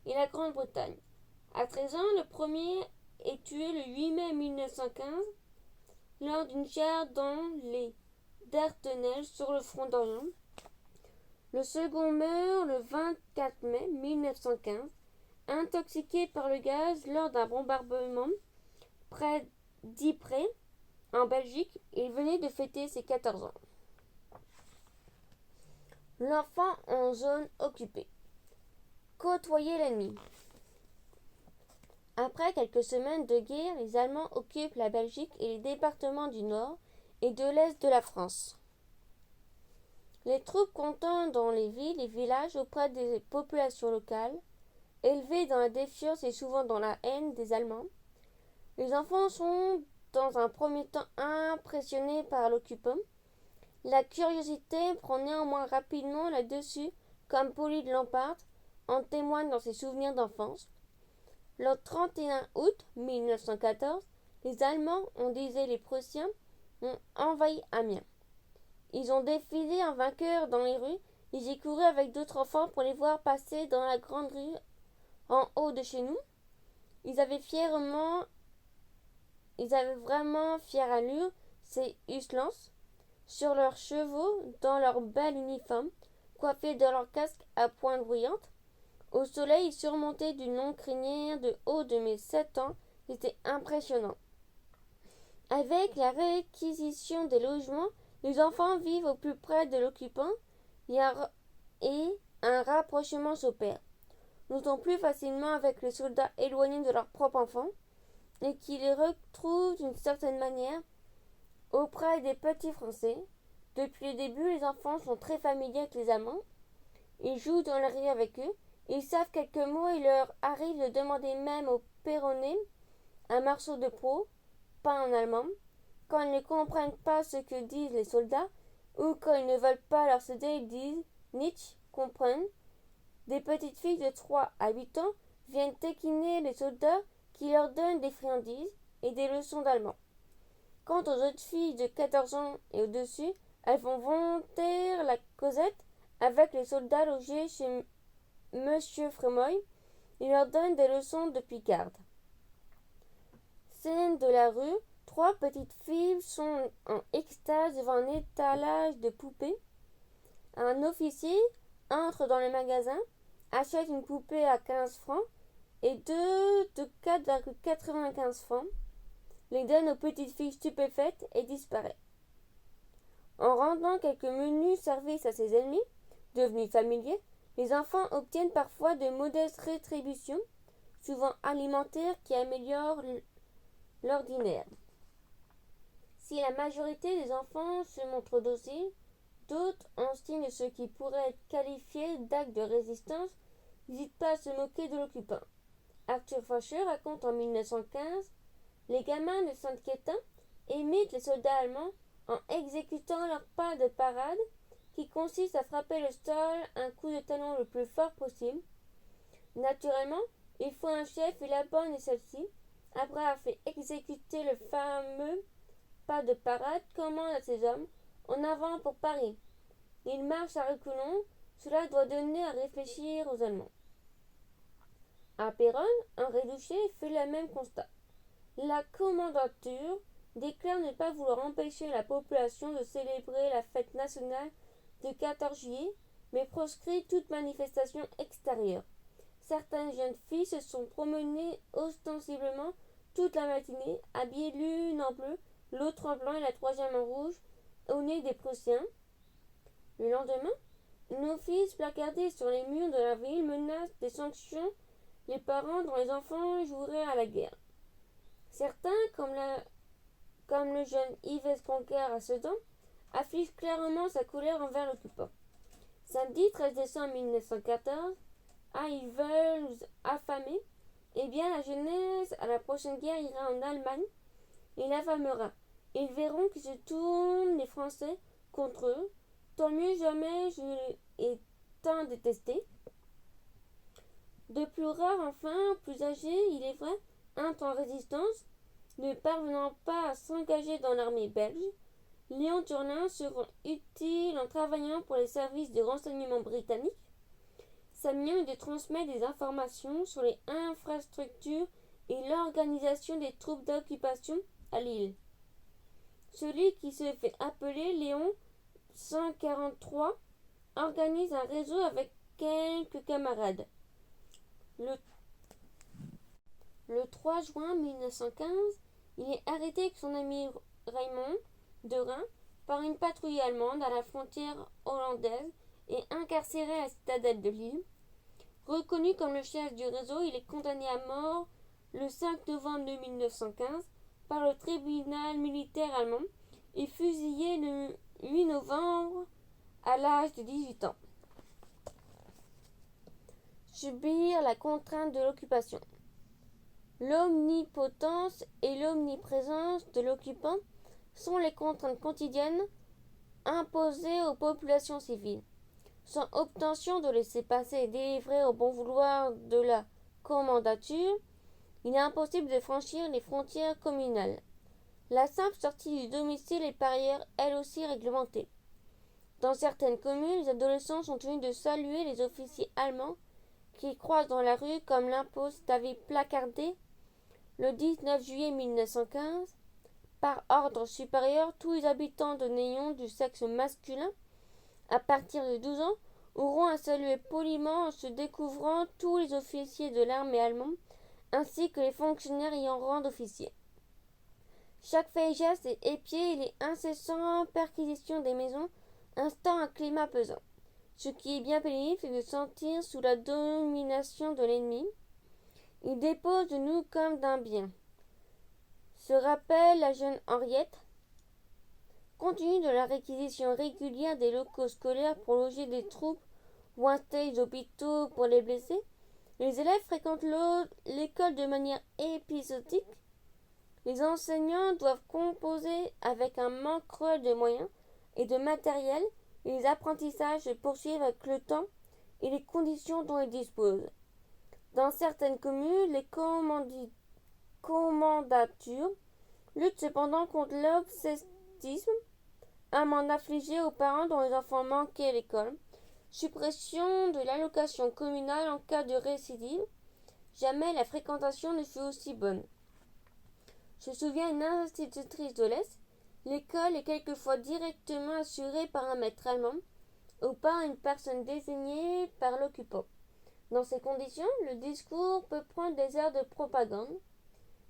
S1: et la Grande-Bretagne. À 13 ans, le premier est tué le 8 mai 1915 lors d'une charge dans les Dardanelles sur le front d'Orient. Le second meurt le 24 mai 1915, intoxiqué par le gaz lors d'un bombardement près d'Ypres, en Belgique. Il venait de fêter ses 14 ans. L'enfant en zone occupée. Côtoyer l'ennemi. Après quelques semaines de guerre, les Allemands occupent la Belgique et les départements du nord et de l'est de la France. Les troupes comptant dans les villes et villages auprès des populations locales, élevées dans la défiance et souvent dans la haine des Allemands. Les enfants sont dans un premier temps impressionnés par l'occupant. La curiosité prend néanmoins rapidement le dessus, comme Polly de Lampart en témoigne dans ses souvenirs d'enfance. Le 31 août 1914, les Allemands, on disait les Prussiens, ont envahi Amiens. Ils ont défilé en vainqueurs dans les rues et j'ai couru avec d'autres enfants pour les voir passer dans la grande rue en haut de chez nous. Ils avaient vraiment fière allure, ces Uhlans, sur leurs chevaux, dans leur bel uniforme, coiffés de leurs casques à pointe bruyante. Au soleil surmonté d'une longue crinière de haut de mes 7 ans, c'était impressionnant. Avec la réquisition des logements, les enfants vivent au plus près de l'occupant et un rapprochement s'opère, d'autant plus facilement avec les soldats éloignés de leurs propres enfants et qui les retrouvent d'une certaine manière auprès des petits Français. Depuis le début, les enfants sont très familiers avec les Allemands. Ils jouent dans la rue avec eux. Ils savent quelques mots et il leur arrive de demander même au perronnet un morceau de peau, pas en allemand, quand ils ne comprennent pas ce que disent les soldats ou quand ils ne veulent pas leur céder, ils disent nicht comprennent. Des petites filles de 3 à 8 ans viennent taquiner les soldats qui leur donnent des friandises et des leçons d'allemand. Quant aux autres filles de 14 ans et au-dessus, elles font volontaire la causette avec les soldats logés chez Monsieur Frémoy et leur donnent des leçons de picarde. Scène de la rue, 3 petites filles sont en extase devant un étalage de poupées. Un officier entre dans le magasin, achète une poupée à 15 francs et deux de 4,95 francs, les donne aux petites filles stupéfaites et disparaît. En rendant quelques menus services à ses ennemis, devenus familiers, les enfants obtiennent parfois de modestes rétributions, souvent alimentaires, qui améliorent l'ordinaire. Si la majorité des enfants se montrent dociles, d'autres, en signe de ce qui pourrait être qualifié d'acte de résistance, n'hésitent pas à se moquer de l'occupant. Arthur Faucher raconte en 1915 les gamins de Saint-Quentin imitent les soldats allemands en exécutant leur pas de parade qui consiste à frapper le sol un coup de talon le plus fort possible. Naturellement, il faut un chef et la bonne est celle-ci, après avoir fait exécuter le fameux pas de parade, commande à ses hommes en avant pour Paris. Ils marchent à reculons, cela doit donner à réfléchir aux Allemands. À Péronne, Henri Douchet fait le même constat. La commandature déclare ne pas vouloir empêcher la population de célébrer la fête nationale du 14 juillet, mais proscrit toute manifestation extérieure. Certaines jeunes filles se sont promenées ostensiblement toute la matinée, habillées l'une en bleu, l'autre en blanc et la troisième en rouge, au nez des Prussiens. Le lendemain, une office placardée sur les murs de la ville menace des sanctions les parents dont les enfants joueraient à la guerre. Certains, comme le jeune Yves Conquer à Sedan, affichent clairement sa colère envers l'occupant. Samedi 13 décembre 1914, ils veulent nous affamer. Eh bien, la jeunesse à la prochaine guerre ira en Allemagne et l'affamera. Ils verront qu'ils se tournent les Français contre eux. Tant mieux, jamais je ai tant détesté. De plus rares, enfin, plus âgés, il est vrai, entrent en résistance, ne parvenant pas à s'engager dans l'armée belge. Léon Turlin se rend utile en travaillant pour les services de renseignement britanniques. Sa mission est de transmettre des informations sur les infrastructures et l'organisation des troupes d'occupation à Lille. Celui qui se fait appeler Léon 143 organise un réseau avec quelques camarades. Le 3 juin 1915, il est arrêté avec son ami Raymond de Rhin par une patrouille allemande à la frontière hollandaise et incarcéré à la citadelle de Lille. Reconnu comme le chef du réseau, il est condamné à mort le 5 novembre 1915 par le tribunal militaire allemand et fusillé le 8 novembre à l'âge de 18 ans. Subir la contrainte de l'occupation. L'omnipotence et l'omniprésence de l'occupant sont les contraintes quotidiennes imposées aux populations civiles. Sans obtention de laissez-passer délivré au bon vouloir de la commandature, il est impossible de franchir les frontières communales. La simple sortie du domicile est par ailleurs elle aussi réglementée. Dans certaines communes, les adolescents sont tenus de saluer les officiers allemands qui croisent dans la rue comme l'impose d'avis placardé le 19 juillet 1915. Par ordre supérieur, tous les habitants de Nyon du sexe masculin, à partir de 12 ans, auront à saluer poliment en se découvrant tous les officiers de l'armée allemande ainsi que les fonctionnaires ayant rang d'officier. Chaque fait et geste est épié et les incessantes perquisitions des maisons instaurent un climat pesant. Ce qui est bien pénible, c'est de sentir sous la domination de l'ennemi. Il dépose de nous comme d'un bien. Se rappelle la jeune Henriette. Compte tenu de la réquisition régulière des locaux scolaires pour loger des troupes ou installer des hôpitaux pour les blessés, les élèves fréquentent l'école de manière épisodique. Les enseignants doivent composer avec un manque cruel de moyens et de matériel et les apprentissages se poursuivent avec le temps et les conditions dont ils disposent. Dans certaines communes, les commandatures luttent cependant contre l'obsestisme, amende infligée aux parents dont les enfants manquaient à l'école, suppression de l'allocation communale en cas de récidive. Jamais la fréquentation ne fut aussi bonne. Je me souviens d'une institutrice de l'Est. L'école est quelquefois directement assurée par un maître allemand ou par une personne désignée par l'occupant. Dans ces conditions, le discours peut prendre des airs de propagande.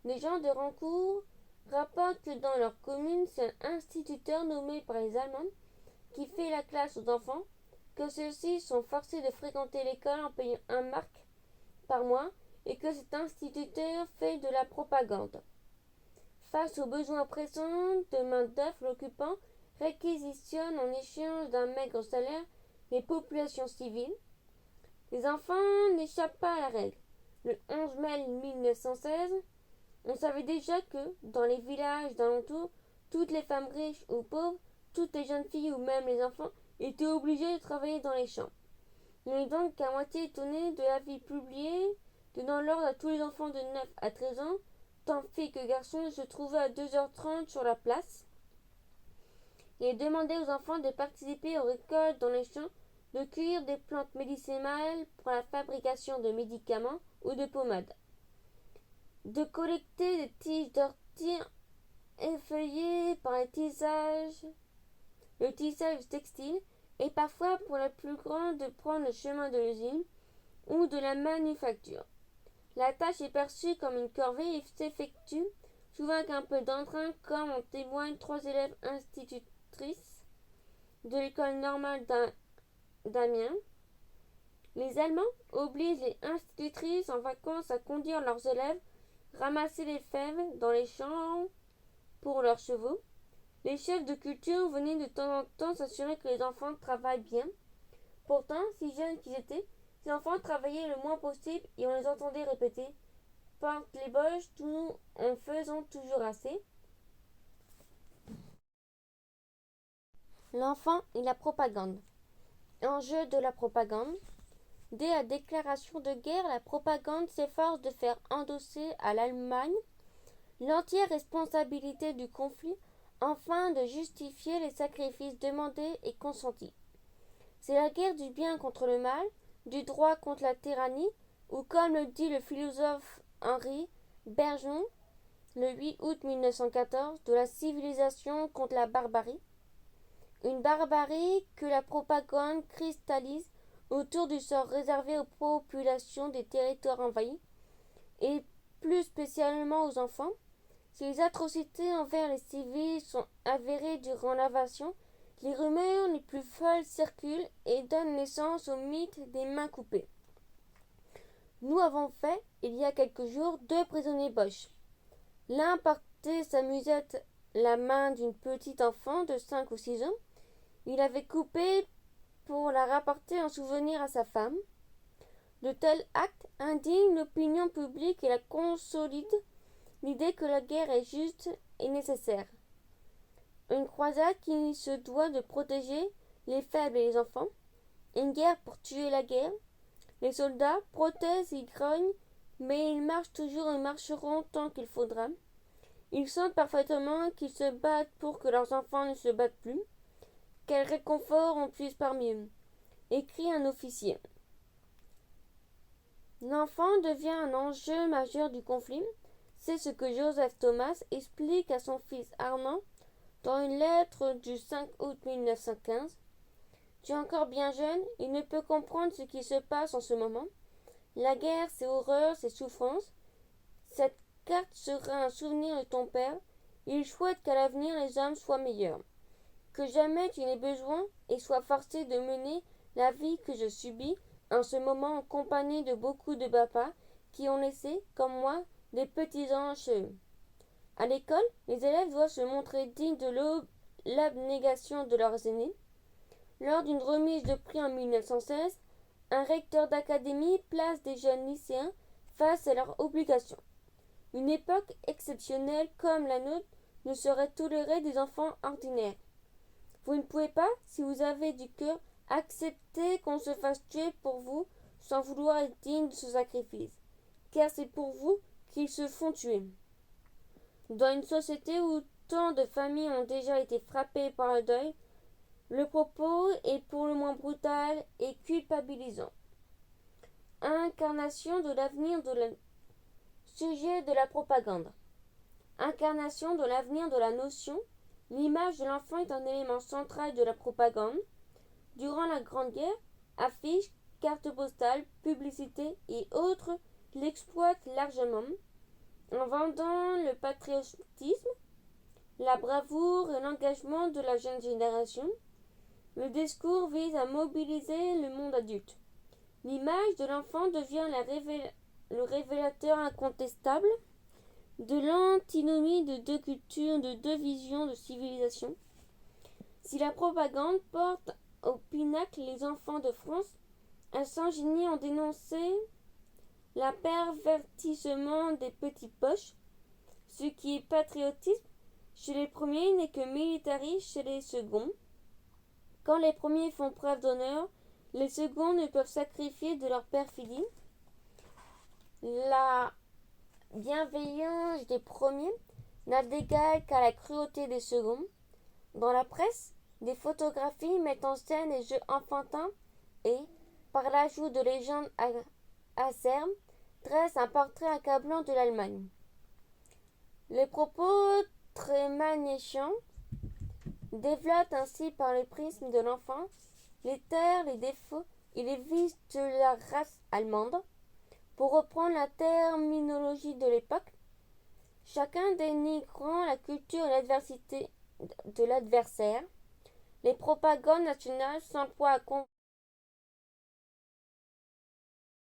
S1: Les gens de Rancourt rapportent que dans leur commune, c'est un instituteur nommé par les Allemands qui fait la classe aux enfants, que ceux-ci sont forcés de fréquenter l'école en payant 1 mark par mois et que cet instituteur fait de la propagande. Face aux besoins pressants de main-d'œuvre, l'occupant réquisitionne en échange d'un maigre salaire les populations civiles. Les enfants n'échappent pas à la règle. Le 11 mai 1916, on savait déjà que, dans les villages d'alentour, toutes les femmes riches ou pauvres, toutes les jeunes filles ou même les enfants étaient obligés de travailler dans les champs. On est donc à moitié étonné de l'avis publié donnant l'ordre à tous les enfants de 9 à 13 ans, tant filles que garçons, de se trouver à 2h30 sur la place. Il est demandé aux enfants de participer aux récoltes dans les champs, de cueillir des plantes médicinales pour la fabrication de médicaments ou de pommades, de collecter des tiges d'ortie effeuillées par le tissage textile, et parfois pour la plus grande de prendre le chemin de l'usine ou de la manufacture. La tâche est perçue comme une corvée et s'effectue souvent avec un peu d'entrain, comme en témoignent 3 élèves institutrices de l'école normale d'Amiens. Les Allemands obligent les institutrices en vacances à conduire leurs élèves ramasser les fèves dans les champs pour leurs chevaux. Les chefs de culture venaient de temps en temps s'assurer que les enfants travaillent bien. Pourtant, si jeunes qu'ils étaient, ces enfants travaillaient le moins possible et on les entendait répéter « Porte les boches, tout en faisant toujours assez ». L'enfant et la propagande. Enjeu de la propagande. Dès la déclaration de guerre, la propagande s'efforce de faire endosser à l'Allemagne l'entière responsabilité du conflit afin de justifier les sacrifices demandés et consentis. C'est la guerre du bien contre le mal, du droit contre la tyrannie, ou comme le dit le philosophe Henri Bergson le 8 août 1914, de la civilisation contre la barbarie. Une barbarie que la propagande cristallise autour du sort réservé aux populations des territoires envahis, et plus spécialement aux enfants. Si les atrocités envers les civils sont avérées durant l'invasion, les rumeurs les plus folles circulent et donnent naissance au mythe des mains coupées. Nous avons fait, il y a quelques jours, 2 prisonniers boches. L'un portait sa musette la main d'une petite enfant de 5 ou 6 ans. Il avait coupé pour la rapporter en souvenir à sa femme. De tels actes indignent l'opinion publique et la consolident l'idée que la guerre est juste et nécessaire. Une croisade qui se doit de protéger les faibles et les enfants. Une guerre pour tuer la guerre. Les soldats protestent, ils grognent, mais ils marchent toujours et marcheront tant qu'il faudra. Ils sentent parfaitement qu'ils se battent pour que leurs enfants ne se battent plus. Quel réconfort on puise parmi eux, écrit un officier. L'enfant devient un enjeu majeur du conflit. C'est ce que Joseph Thomas explique à son fils Armand dans une lettre du 5 août 1915. Tu es encore bien jeune, il ne peut comprendre ce qui se passe en ce moment. La guerre, ses horreurs, ses souffrances. Cette carte sera un souvenir de ton père. Il souhaite qu'à l'avenir les hommes soient meilleurs. Que jamais tu n'aies besoin et sois forcé de mener la vie que je subis en ce moment en compagnie de beaucoup de papas qui ont laissé, comme moi, des petits anges chez eux. À l'école, les élèves doivent se montrer dignes de l'abnégation de leurs aînés. Lors d'une remise de prix en 1916, un recteur d'académie place des jeunes lycéens face à leurs obligations. Une époque exceptionnelle comme la nôtre ne saurait tolérer des enfants ordinaires. Vous ne pouvez pas, si vous avez du cœur, accepter qu'on se fasse tuer pour vous sans vouloir être digne de ce sacrifice, car c'est pour vous qu'ils se font tuer. Dans une société où tant de familles ont déjà été frappées par le deuil, le propos est pour le moins brutal et culpabilisant. Incarnation de l'avenir de la... Sujet de la propagande. Incarnation de l'avenir de la notion. L'image de l'enfant est un élément central de la propagande. Durant la Grande Guerre, affiches, cartes postales, publicités et autres l'exploitent largement en vendant le patriotisme, la bravoure et l'engagement de la jeune génération. Le discours vise à mobiliser le monde adulte. L'image de l'enfant devient le révélateur incontestable de l'antinomie de deux cultures, de deux visions de civilisation. Si la propagande porte au pinacle les enfants de France, elle s'ingénie en dénoncer l'apervertissement des petites poches. Ce qui est patriotisme chez les premiers n'est que militarisme chez les seconds. Quand les premiers font preuve d'honneur, les seconds ne peuvent sacrifier de leur perfidie. La bienveillance des premiers n'a d'égal qu'à la cruauté des seconds. Dans la presse, des photographies mettent en scène les jeux enfantins et, par l'ajout de légendes acerbes, dressent un portrait accablant de l'Allemagne. Les propos très magnifiants développent ainsi par le prisme de l'enfant les torts, les défauts et les vices de la race allemande. Pour reprendre la terminologie de l'époque, chacun dénigrant la culture et l'adversité de l'adversaire, les propagandes nationales s'emploient à